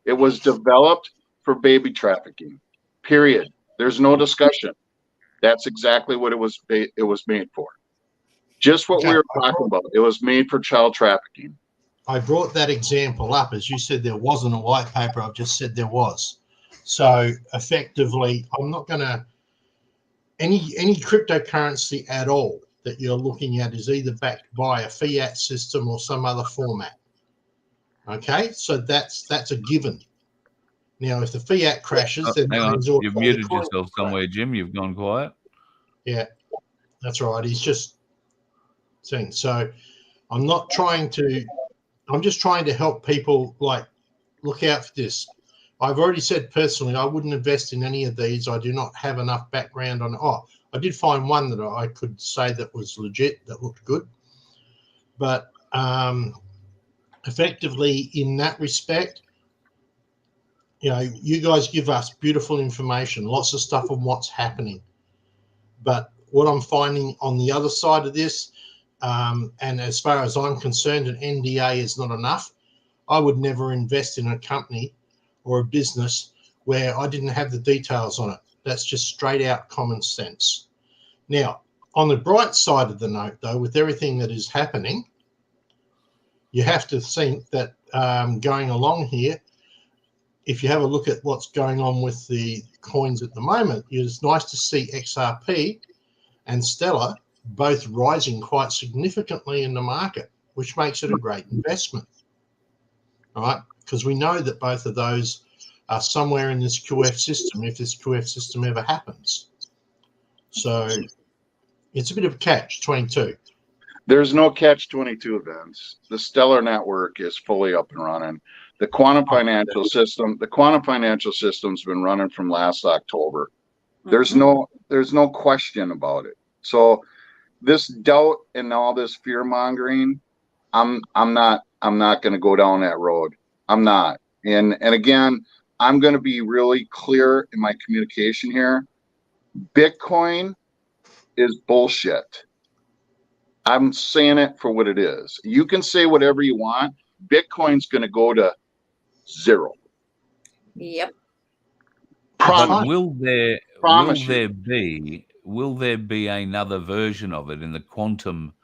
was developed for baby trafficking. Period. There's no discussion. That's exactly what it was made for. Just what we were talking about. It was made for child trafficking. I brought that example up. As you said, there wasn't a white paper. I've just said there was. So effectively, I'm not going to any cryptocurrency at all that you're looking at is either backed by a fiat system or some other format. Okay, so that's a given. Now, if the fiat crashes, then hang on. You've muted yourself somewhere, Jim. You've gone quiet. Yeah, that's right. He's just saying. So I'm not trying to. I'm just trying to help people look out for this. I've already said personally, I wouldn't invest in any of these. I do not have enough background on it. Oh, I did find one that I could say that was legit, that looked good. But effectively, in that respect, you guys give us beautiful information, lots of stuff on what's happening. But what I'm finding on the other side of this, and as far as I'm concerned, an NDA is not enough. I would never invest in a company or a business where I didn't have the details on it. That's just straight out common sense. Now, on the bright side of the note, though, with everything that is happening, you have to think that going along here, if you have a look at what's going on with the coins at the moment, it's nice to see XRP and Stellar both rising quite significantly in the market, which makes it a great investment. All right, because we know that both of those are somewhere in this QF system, if this QF system ever happens. So it's a bit of a catch-22. There's no catch-22 events. The Stellar network is fully up and running. The quantum financial system's been running from last October. There's no question about it. So this doubt and all this fear mongering, I'm not going to go down that road. I'm not. And again, I'm going to be really clear in my communication here. Bitcoin is bullshit. I'm saying it for what it is. You can say whatever you want. Bitcoin's going to go to zero. Yep. But will there be another version of it in the quantum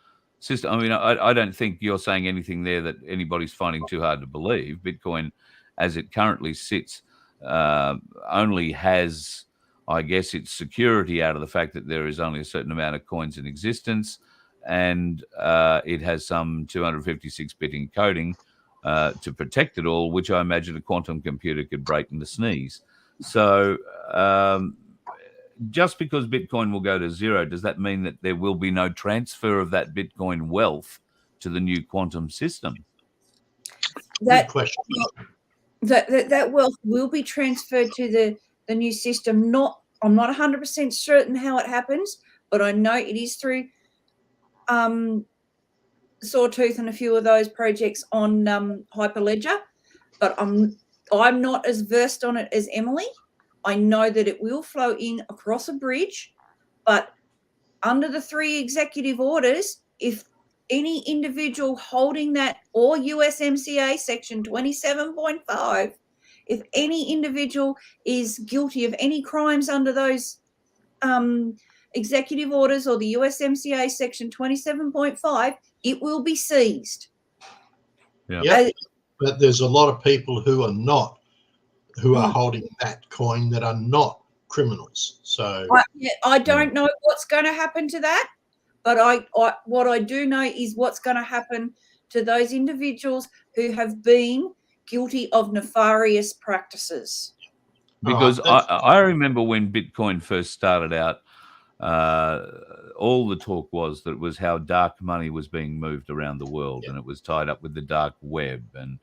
system? I mean, I don't think you're saying anything there that anybody's finding too hard to believe. Bitcoin, as it currently sits, only has, I guess, its security out of the fact that there is only a certain amount of coins in existence, and it has some 256-bit encoding to protect it all, which I imagine a quantum computer could break in the sneeze. So just because Bitcoin will go to zero, does that mean that there will be no transfer of that Bitcoin wealth to the new quantum system? That wealth will be transferred to the new system. I'm not 100% certain how it happens, but I know it is through Sawtooth and a few of those projects on Hyperledger. But I'm not as versed on it as Emily. I know that it will flow in across a bridge, but under the 3 executive orders, if any individual holding that, or USMCA section 27.5, if any individual is guilty of any crimes under those executive orders or the USMCA section 27.5, it will be seized. Yeah. But there's a lot of people who are holding that coin that are not criminals. So I don't know what's going to happen to that, but what I do know is what's going to happen to those individuals who have been guilty of nefarious practices. Because I remember when Bitcoin first started out, all the talk was that it was how dark money was being moved around the world, and it was tied up with the dark web. And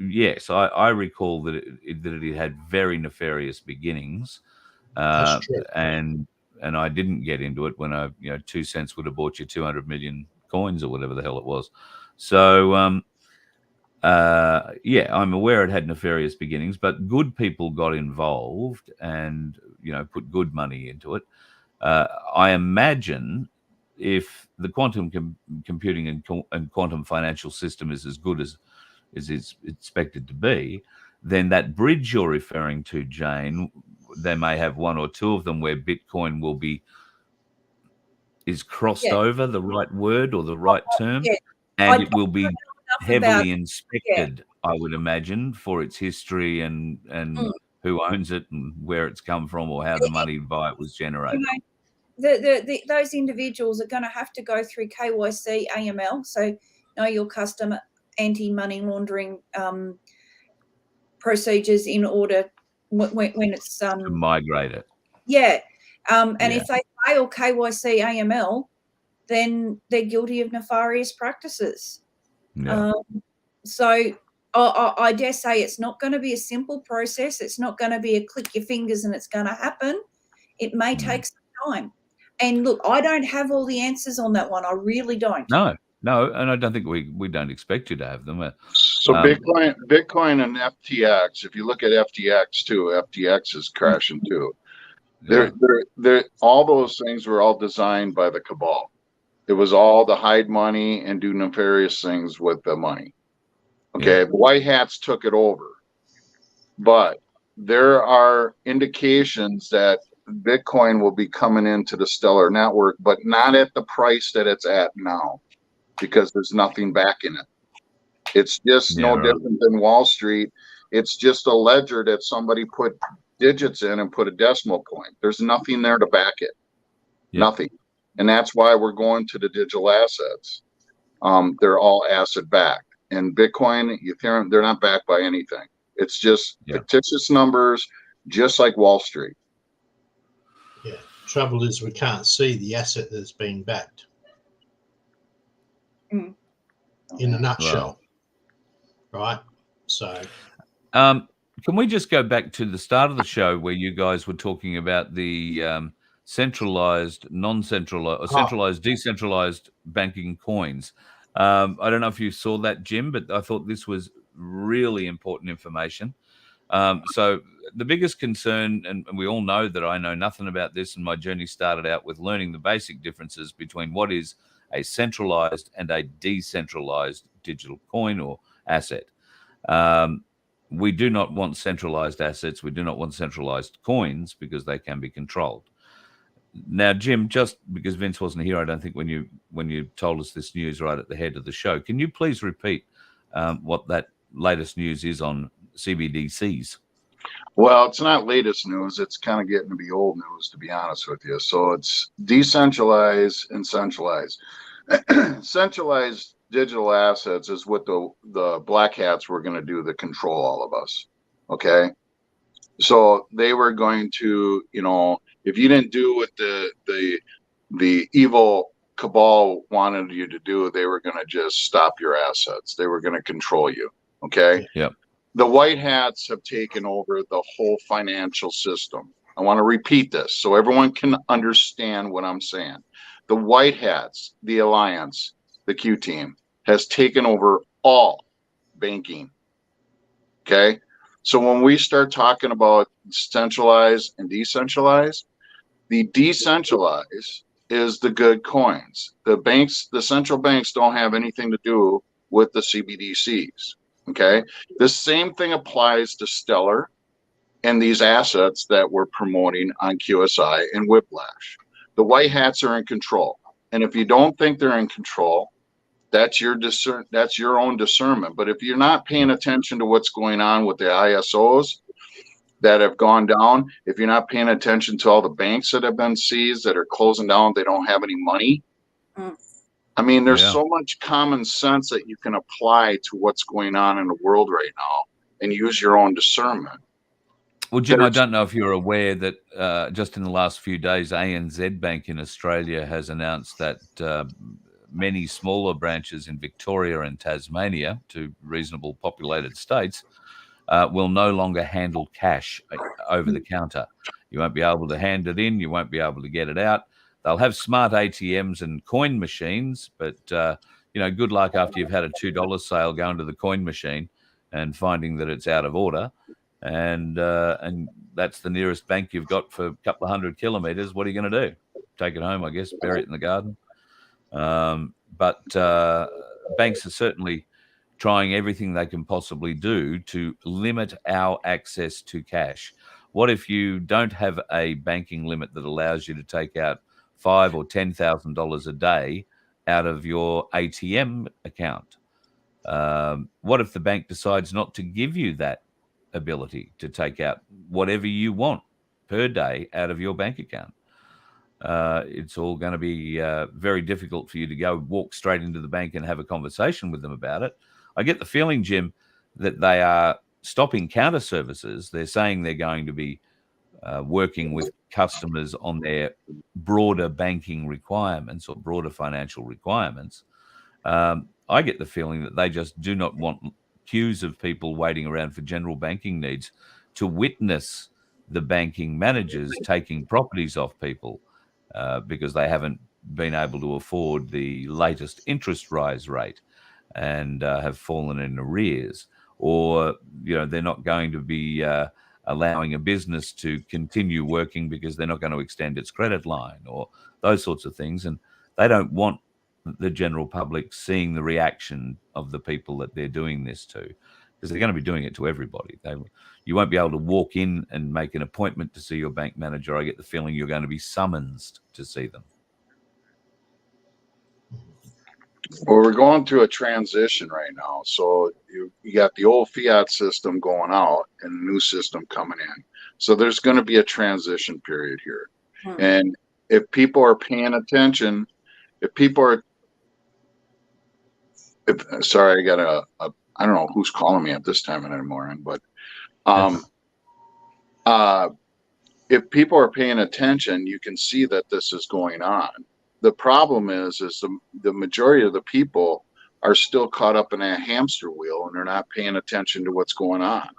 yes, I recall that it had very nefarious beginnings, and I didn't get into it when 2 cents would have bought you 200 million coins or whatever the hell it was. So I'm aware it had nefarious beginnings, but good people got involved and put good money into it. I imagine if the quantum computing and quantum financial system is as good as it's expected to be, then that bridge you're referring to, Jane, they may have one or two of them where Bitcoin will be is crossed over, the right word or the right term, and it will be heavily inspected, I would imagine, for its history and who owns it and where it's come from or how the money by it was generated. Those individuals are going to have to go through KYC, AML, so know your customer, anti-money laundering procedures in order when it's to migrate it. And if they fail KYC, AML, then they're guilty of nefarious practices. So I dare say it's not going to be a simple process. It's not going to be a click your fingers and it's going to happen. It may take some time. And look, I don't have all the answers on that one. I really don't. No, and I don't think we don't expect you to have them. So Bitcoin and FTX, if you look at FTX too, FTX is crashing too. They're all those things were all designed by the cabal. It was all to hide money and do nefarious things with the money. Okay, the white hats took it over, but there are indications that Bitcoin will be coming into the Stellar network, but not at the price that it's at now, because there's nothing backing it. It's just no different than Wall Street. It's just a ledger that somebody put digits in and put a decimal point. There's nothing there to back it. Nothing. And that's why we're going to the digital assets. They're all asset backed. And Bitcoin, Ethereum, they're not backed by anything. It's just fictitious numbers, just like Wall Street. Yeah. Trouble is we can't see the asset that's being backed. In a nutshell. Right? So can we just go back to the start of the show where you guys were talking about the centralized, non-centralized, or centralized, decentralized banking coins? I don't know if you saw that, Jim, but I thought this was really important information. So the biggest concern, and we all know that I know nothing about this, and my journey started out with learning the basic differences between what is a centralized and a decentralized digital coin or asset. We do not want centralized assets. We do not want centralized coins because they can be controlled. Now, Jim, just because Vince wasn't here, I don't think when you told us this news right at the head of the show, can you please repeat what that latest news is on CBDCs? Well, it's not latest news. It's kind of getting to be old news, to be honest with you. So it's decentralized and centralized. Centralized digital assets is what the black hats were going to do to control all of us. Okay. So they were going to, if you didn't do what the evil cabal wanted you to do, they were going to just stop your assets. They were going to control you. Okay. Yep. The white hats have taken over the whole financial system. I want to repeat this so everyone can understand what I'm saying. The white hats, the alliance, the Q team has taken over all banking. Okay. So when we start talking about centralized and decentralized, the decentralized is the good coins. The banks, the central banks don't have anything to do with the CBDCs. Okay. The same thing applies to Stellar and these assets that we're promoting on QSI and Whiplash. The white hats are in control. And if you don't think they're in control, that's your own discernment. But if you're not paying attention to what's going on with the ISOs that have gone down, if you're not paying attention to all the banks that have been seized that are closing down, they don't have any money. I mean, there's so much common sense that you can apply to what's going on in the world right now and use your own discernment. Well, Jim, I don't know if you're aware that just in the last few days, ANZ Bank in Australia has announced that many smaller branches in Victoria and Tasmania, two reasonable populated states, will no longer handle cash over the counter. You won't be able to hand it in. You won't be able to get it out. They'll have smart ATMs and coin machines, but good luck after you've had a $2 sale going to the coin machine and finding that it's out of order. And that's the nearest bank you've got for a couple of 100 kilometers. What are you going to do? Take it home, I guess, bury it in the garden. But banks are certainly trying everything they can possibly do to limit our access to cash. What if you don't have a banking limit that allows you to take out $5,000 or $10,000 a day out of your ATM account? What if the bank decides not to give you that ability to take out whatever you want per day out of your bank account? It's all going to be very difficult for you to go walk straight into the bank and have a conversation with them about it. I get the feeling, Jim, that they are stopping counter services. They're saying they're going to be working with customers on their broader banking requirements or broader financial requirements. I get the feeling that they just do not want queues of people waiting around for general banking needs to witness the banking managers taking properties off people because they haven't been able to afford the latest interest rise rate and have fallen in arrears, or they're not going to be allowing a business to continue working because they're not going to extend its credit line, or those sorts of things. And they don't want the general public seeing the reaction of the people that they're doing this to, because they're going to be doing it to everybody. You won't be able to walk in and make an appointment to see your bank manager. I get the feeling you're going to be summoned to see them. Well, we're going through a transition right now. So you got the old fiat system going out and a new system coming in. So there's going to be a transition period here. And if people are paying attention, sorry, I got I don't know who's calling me at this time of the morning, but if people are paying attention, you can see that this is going on. The problem is the majority of the people are still caught up in a hamster wheel and they're not paying attention to what's going on.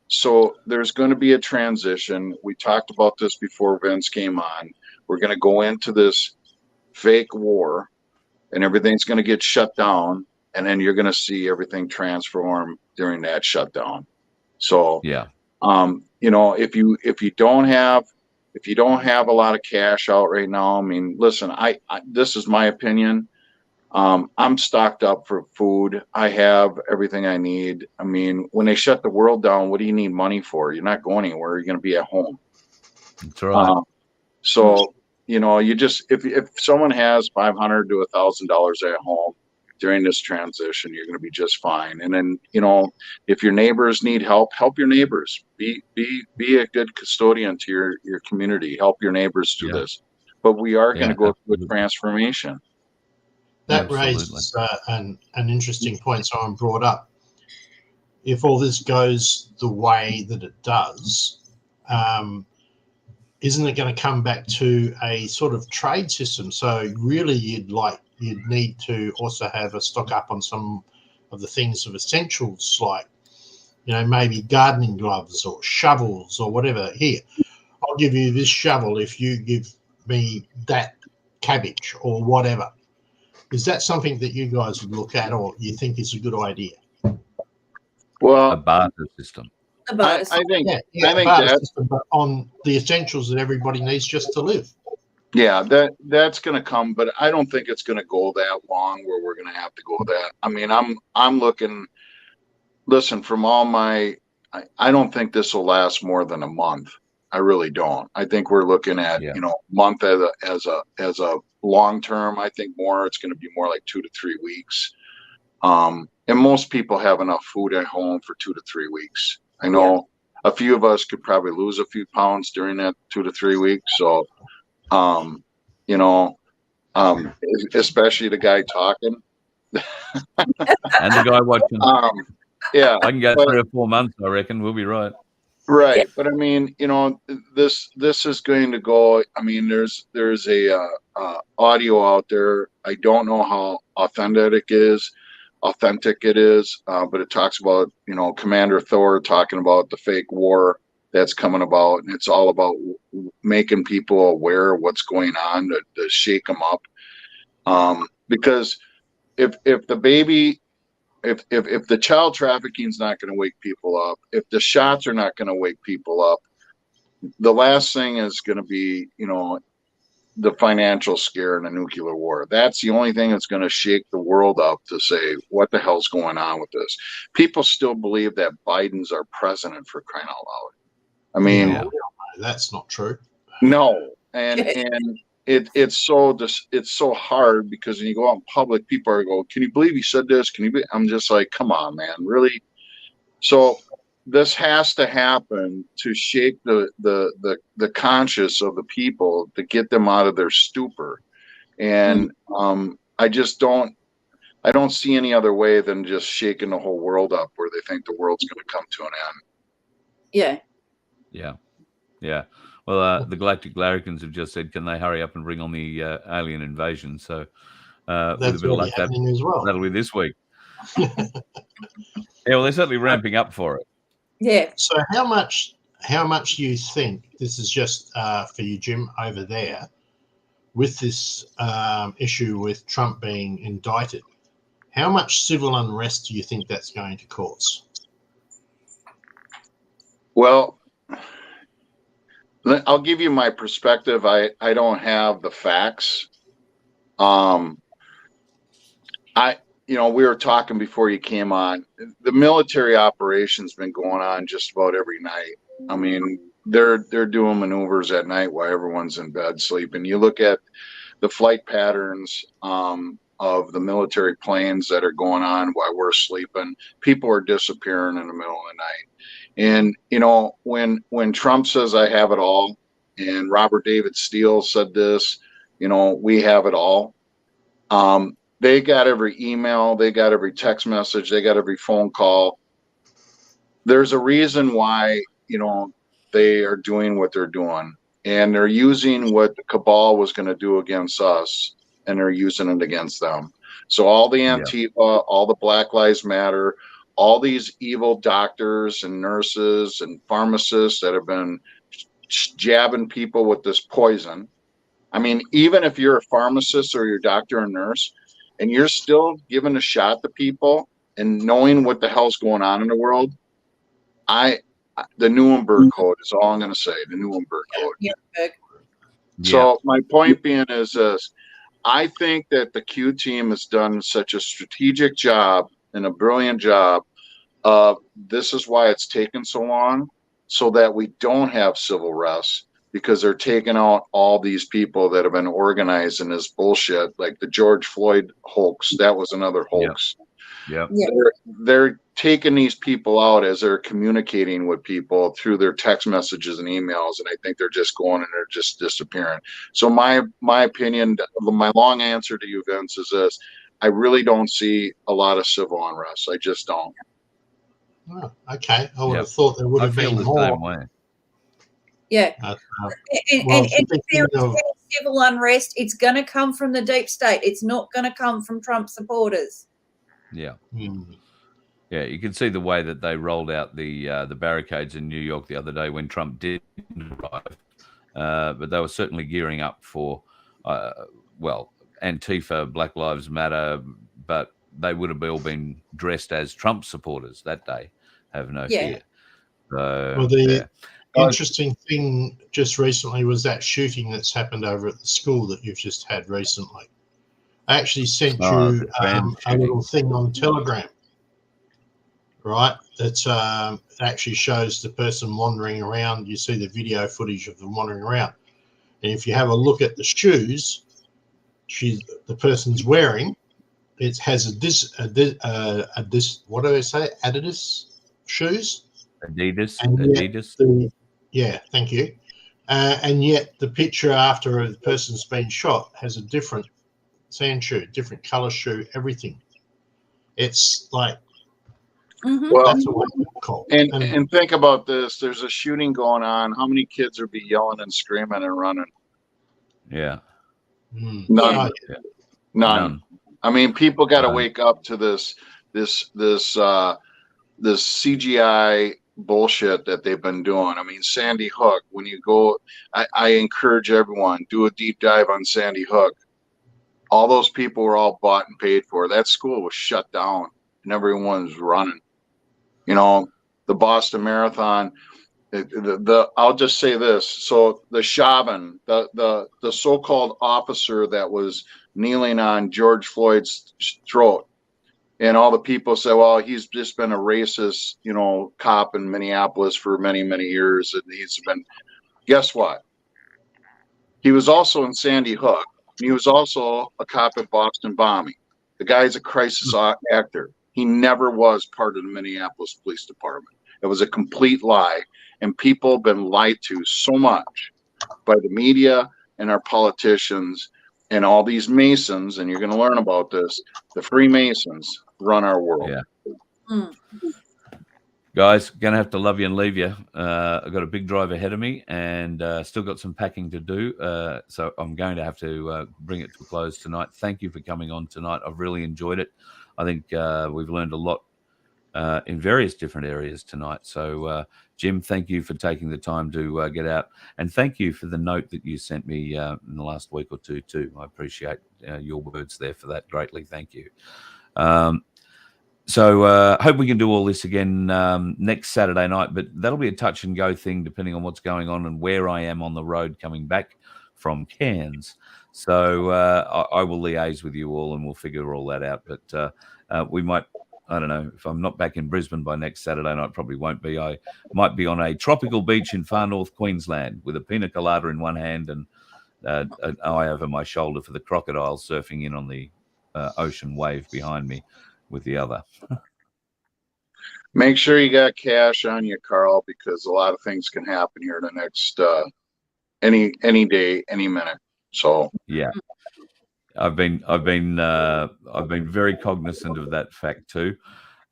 So there's going to be a transition. We talked about this before Vince came on. We're going to go into this fake war and everything's going to get shut down. And then you're going to see everything transform during that shutdown. So, if you don't have a lot of cash out right now, I mean, listen, I this is my opinion. I'm stocked up for food. I have everything I need. I mean, when they shut the world down, what do you need money for? You're not going anywhere. You're going to be at home. That's right. So, you just, if someone has $500 to $1,000 at home during this transition, you're going to be just fine. And then, if your neighbors need help your neighbors. Be a good custodian to your community. Help your neighbors through this. But we are going to go through a transformation. That raises an interesting point someone brought up. If all this goes the way that it does, isn't it going to come back to a sort of trade system? So really you'd need to also have a stock up on some of the things of essentials, like, maybe gardening gloves or shovels or whatever. Here, I'll give you this shovel if you give me that cabbage or whatever. Is that something that you guys would look at, or you think is a good idea? Well, a barter system. I think that system, but on the essentials that everybody needs just to live. Yeah, that's going to come, but I don't think it's going to go that long where we're going to have to go that. I mean, I'm looking. Listen, from all my, I don't think this will last more than a month. I really don't. I think we're looking at month as a long term. I think it's going to be more like 2 to 3 weeks. And most people have enough food at home for 2 to 3 weeks. I know a few of us could probably lose a few pounds during that 2 to 3 weeks. So, especially the guy talking and the guy watching. I can go 3 or 4 months. I reckon we'll be right. Right, but I mean, this is going to go. I mean, there's a audio out there. I don't know how authentic it is, but it talks about Commander Thor talking about the fake war that's coming about, and it's all about making people aware of what's going on to shake them up. Because if the child trafficking is not going to wake people up, if the shots are not going to wake people up, the last thing is going to be, the financial scare and a nuclear war. That's the only thing that's going to shake the world up to say, what the hell's going on with this? People still believe that Biden's our president, for crying out loud. I mean, Yeah, that's not true. no. And it's so hard, because when you go out in public, people are going, can you believe he said this? I'm just like, come on, man, really? So this has to happen to shake the conscience of the people, to get them out of their stupor. And I don't see any other way than just shaking the whole world up, where they think the world's going to come to an end. Yeah. Well, the Galactic Larrikins have just said, can they hurry up and bring on the alien invasion? So with a That's bit of already luck, happening as well. that'll be this week. Yeah, well, they're certainly ramping up for it. Yeah. So how much do you think, this is just for you, Jim, over there, with this issue with Trump being indicted, how much civil unrest do you think that's going to cause? Well, I'll give you my perspective. I don't have the facts. We were talking before you came on. The military operation's been going on just about every night. I mean, they're doing maneuvers at night while everyone's in bed sleeping. You look at the flight patterns of the military planes that are going on while we're sleeping. People are disappearing in the middle of the night. And when Trump says I have it all, and Robert David Steele said this, we have it all. They got every email, they got every text message, they got every phone call. There's a reason why, they are doing what they're doing, and they're using what the cabal was going to do against us, and they're using it against them. So all the Antifa, all the Black Lives Matter, all these evil doctors and nurses and pharmacists that have been jabbing people with this poison. I mean, even if you're a pharmacist or you're a doctor or nurse, and you're still giving a shot to people and knowing what the hell's going on in the world, the Nuremberg Code is all I'm going to say. The Nuremberg Code. Yeah. So my point being is this: I think that the Q team has done such a strategic job and a brilliant job. This is why it's taken so long, so that we don't have civil unrest, because they're taking out all these people that have been organizing this bullshit, like the George Floyd hoax. That was another hoax. Yeah. They're taking these people out as they're communicating with people through their text messages and emails, and I think they're just going and they're just disappearing. So my opinion, my long answer to you, Vince, is this: I really don't see a lot of civil unrest. I just don't. Oh, okay. I would have thought there would have been more. Same way. Yeah. Well, and if there is of- any civil unrest, it's going to come from the deep state. It's not going to come from Trump supporters. Yeah. Hmm. Yeah, you can see the way that they rolled out the barricades in New York the other day when Trump did arrive. But they were certainly gearing up for, Antifa, Black Lives Matter, but they would have all been dressed as Trump supporters that day. Have no fear. So, Well, the interesting thing just recently was that shooting that's happened over at the school that you've just had recently. I actually sent you a little thing on Telegram, right? That actually shows the person wandering around. You see the video footage of them wandering around. And if you have a look at the shoes the person's wearing, it has what do they say? Adidas shoes? Adidas. Yeah, thank you. And yet the picture after the person's been shot has a different sand shoe, different color shoe, everything. It's like, Well, that's a wake-up call. And think about this: there's a shooting going on. How many kids are be yelling and screaming and running? Yeah. None. Yeah. None. I mean, people got to wake up to this CGI bullshit that they've been doing. I mean, Sandy Hook. When you go, I encourage everyone, do a deep dive on Sandy Hook. All those people were all bought and paid for. That school was shut down and everyone was running. The Boston Marathon, I'll just say this. So the Chauvin, the so-called officer that was kneeling on George Floyd's throat, and all the people say, well, he's just been a racist, cop in Minneapolis for many, many years. And he's been, guess what? He was also in Sandy Hook. And he was also a cop at Boston bombing. The guy's a crisis actor. He never was part of the Minneapolis Police Department. It was a complete lie. And people have been lied to so much by the media and our politicians and all these Masons. And you're going to learn about this. The Freemasons run our world. Mm. Guys, gonna have to love you and leave you. I've got a big drive ahead of me, and still got some packing to do. So I'm going to have to bring it to a close tonight. Thank you for coming on tonight. I've really enjoyed it. I think we've learned a lot in various different areas tonight. So, Jim, thank you for taking the time to get out, and thank you for the note that you sent me in the last week or two too. I appreciate your words there for that greatly. Thank you. So hope we can do all this again next Saturday night, but that'll be a touch and go thing depending on what's going on and where I am on the road coming back from Cairns. So I will liaise with you all and we'll figure all that out. But we might, I don't know, if I'm not back in Brisbane by next Saturday night, probably won't be. I might be on a tropical beach in far north Queensland with a pina colada in one hand and an eye over my shoulder for the crocodiles surfing in on the ocean wave behind me with the other. Make sure you got cash on you, Carl, because a lot of things can happen here in the next any day, any minute. So yeah, I've been very cognizant of that fact too.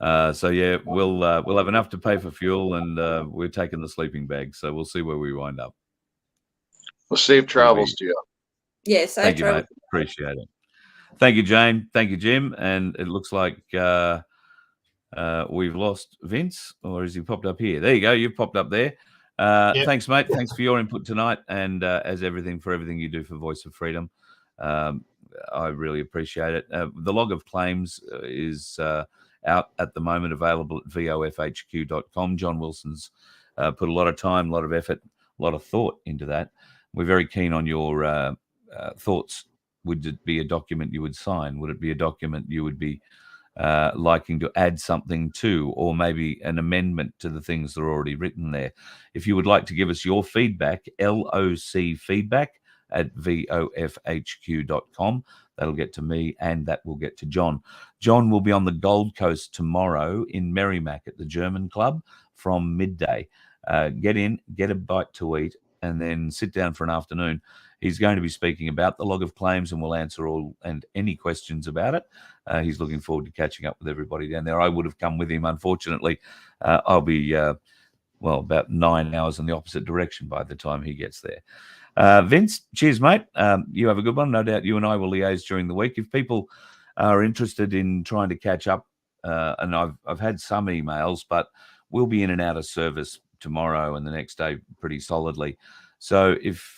So yeah, we'll have enough to pay for fuel, and we're taking the sleeping bag. So we'll see where we wind up. Well, safe travels to you. Yeah, safe Thank you, travel. mate. Appreciate it. Thank you, Jane. Thank you, Jim. And it looks like we've lost Vince, or has he popped up here? There you go. You've popped up there. Yep. Thanks, mate. Thanks for your input tonight, and as everything you do for Voice of Freedom. I really appreciate it. The log of claims is out at the moment, available at vofhq.com. John Wilson's put a lot of time, a lot of effort, a lot of thought into that. We're very keen on your thoughts. Would it be a document you would sign? Would it be a document you would be liking to add something to, or maybe an amendment to the things that are already written there? If you would like to give us your feedback, LOC feedback at vofhq.com. That'll get to me, and that will get to John. John will be on the Gold Coast tomorrow in Merrimack at the German Club from midday. Get in, get a bite to eat, and then sit down for an afternoon. He's going to be speaking about the log of claims, and we'll answer all and any questions about it. He's looking forward to catching up with everybody down there. I would have come with him. Unfortunately, I'll be, about 9 hours in the opposite direction by the time he gets there. Vince, cheers, mate. You have a good one. No doubt you and I will liaise during the week. If people are interested in trying to catch up, and I've had some emails, but we'll be in and out of service tomorrow and the next day pretty solidly. So if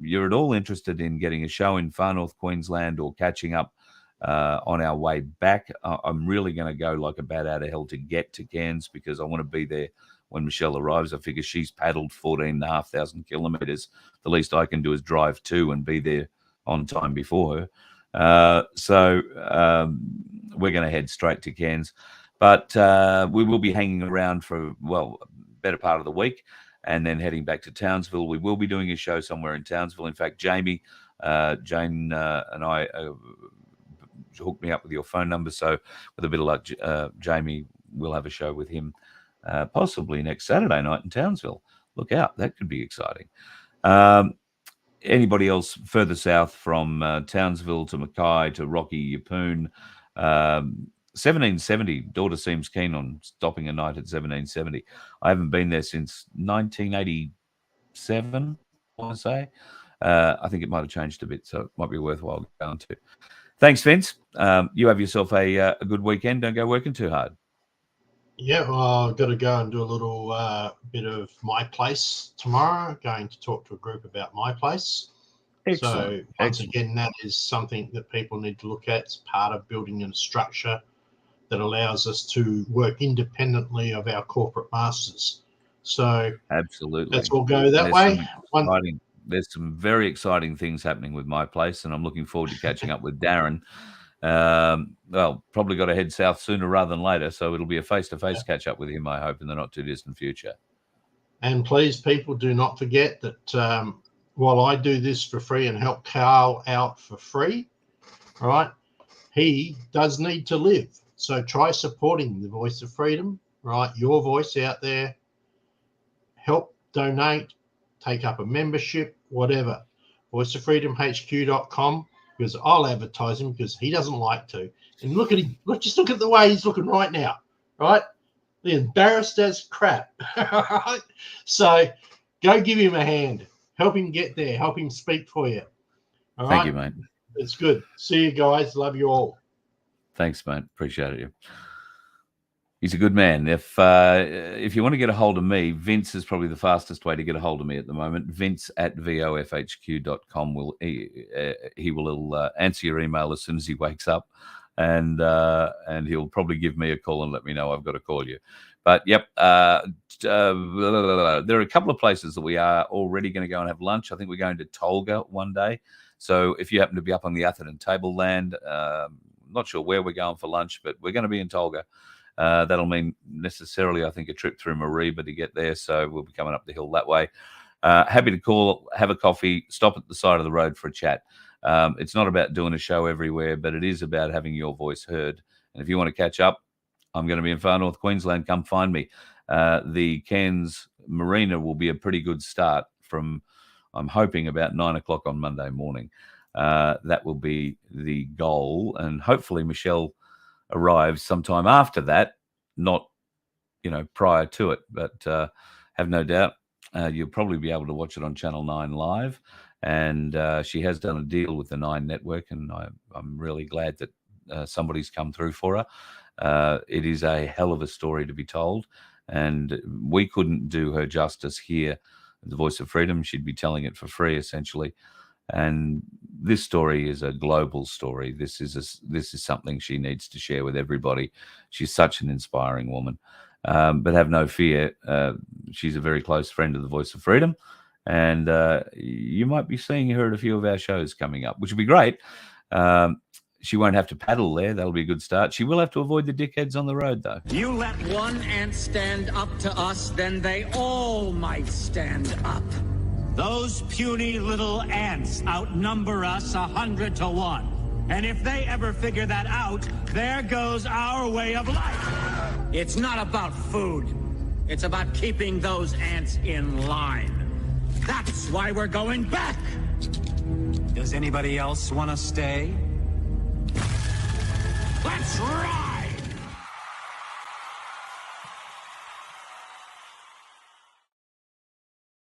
you're at all interested in getting a show in far north Queensland or catching up on our way back, I'm really going to go like a bat out of hell to get to Cairns, because I want to be there when Michelle arrives. I figure she's paddled 14,500 kilometres. The least I can do is drive to and be there on time before her. So we're going to head straight to Cairns. But we will be hanging around for, better part of the week, and then heading back to Townsville. We will be doing a show somewhere in Townsville. In fact, Jane and I hooked me up with your phone number. So with a bit of luck, Jamie will have a show with him possibly next Saturday night in Townsville. Look out. That could be exciting. Anybody else further south from Townsville to Mackay to Rocky, Yeppoon, 1770. Daughter seems keen on stopping a night at 1770. I haven't been there since 1987, I want to say. I think it might have changed a bit, so it might be worthwhile going to. Thanks, Vince. You have yourself a good weekend. Don't go working too hard. Yeah, well, I've got to go and do a little bit of My Place tomorrow. Going to talk to a group about My Place. Excellent. So once again, that is something that people need to look at. It's part of building a structure that allows us to work independently of our corporate masters. So Absolutely. let's all go that way. There's some very exciting things happening with my place, and I'm looking forward to catching up with Darren. Well, probably got to head south sooner rather than later, so it'll be a face-to-face catch up with him, I hope, in the not too distant future. And please, people, do not forget that while I do this for free and help Carl out for free, right, he does need to live. So try supporting the Voice of Freedom, right? Your voice out there. Help donate, take up a membership, whatever. voiceoffreedomhq.com, because I'll advertise him because he doesn't like to. And look at him. Just look at the way he's looking right now, right? He's embarrassed as crap. Right? So go give him a hand. Help him get there. Help him speak for you. All right? Thank you, mate. It's good. See you guys. Love you all. Thanks, mate. Appreciate it. He's a good man. If you want to get a hold of me, Vince is probably the fastest way to get a hold of me at the moment. Vince@vofhq.com. He will answer your email as soon as he wakes up, and he'll probably give me a call and let me know I've got to call you. But yep, there are a couple of places that we are already going to go and have lunch. I think we're going to Tolga one day. So if you happen to be up on the Atherton Tableland, not sure where we're going for lunch, but we're going to be in Tolga. That'll mean necessarily, I think, a trip through Mariba to get there. So we'll be coming up the hill that way. Happy to call, have a coffee, stop at the side of the road for a chat. It's not about doing a show everywhere, but it is about having your voice heard. And if you want to catch up, I'm going to be in far north Queensland. Come find me. The Cairns Marina will be a pretty good start from, I'm hoping, about 9 o'clock on Monday morning. That will be the goal. And hopefully Michelle arrives sometime after that, not, prior to it, but have no doubt you'll probably be able to watch it on Channel 9 live. And she has done a deal with the 9 network, and I'm really glad that somebody's come through for her. It is a hell of a story to be told, and we couldn't do her justice here at the Voice of Freedom. She'd be telling it for free, essentially. And this story is a global story. This is something she needs to share with everybody. She's such an inspiring woman. But have no fear. She's a very close friend of the Voice of Freedom. And you might be seeing her at a few of our shows coming up, which would be great. She won't have to paddle there. That'll be a good start. She will have to avoid the dickheads on the road, though. You let one ant stand up to us, then they all might stand up. Those puny little ants outnumber us 100 to 1. And if they ever figure that out, there goes our way of life. It's not about food. It's about keeping those ants in line. That's why we're going back. Does anybody else want to stay? Let's rock!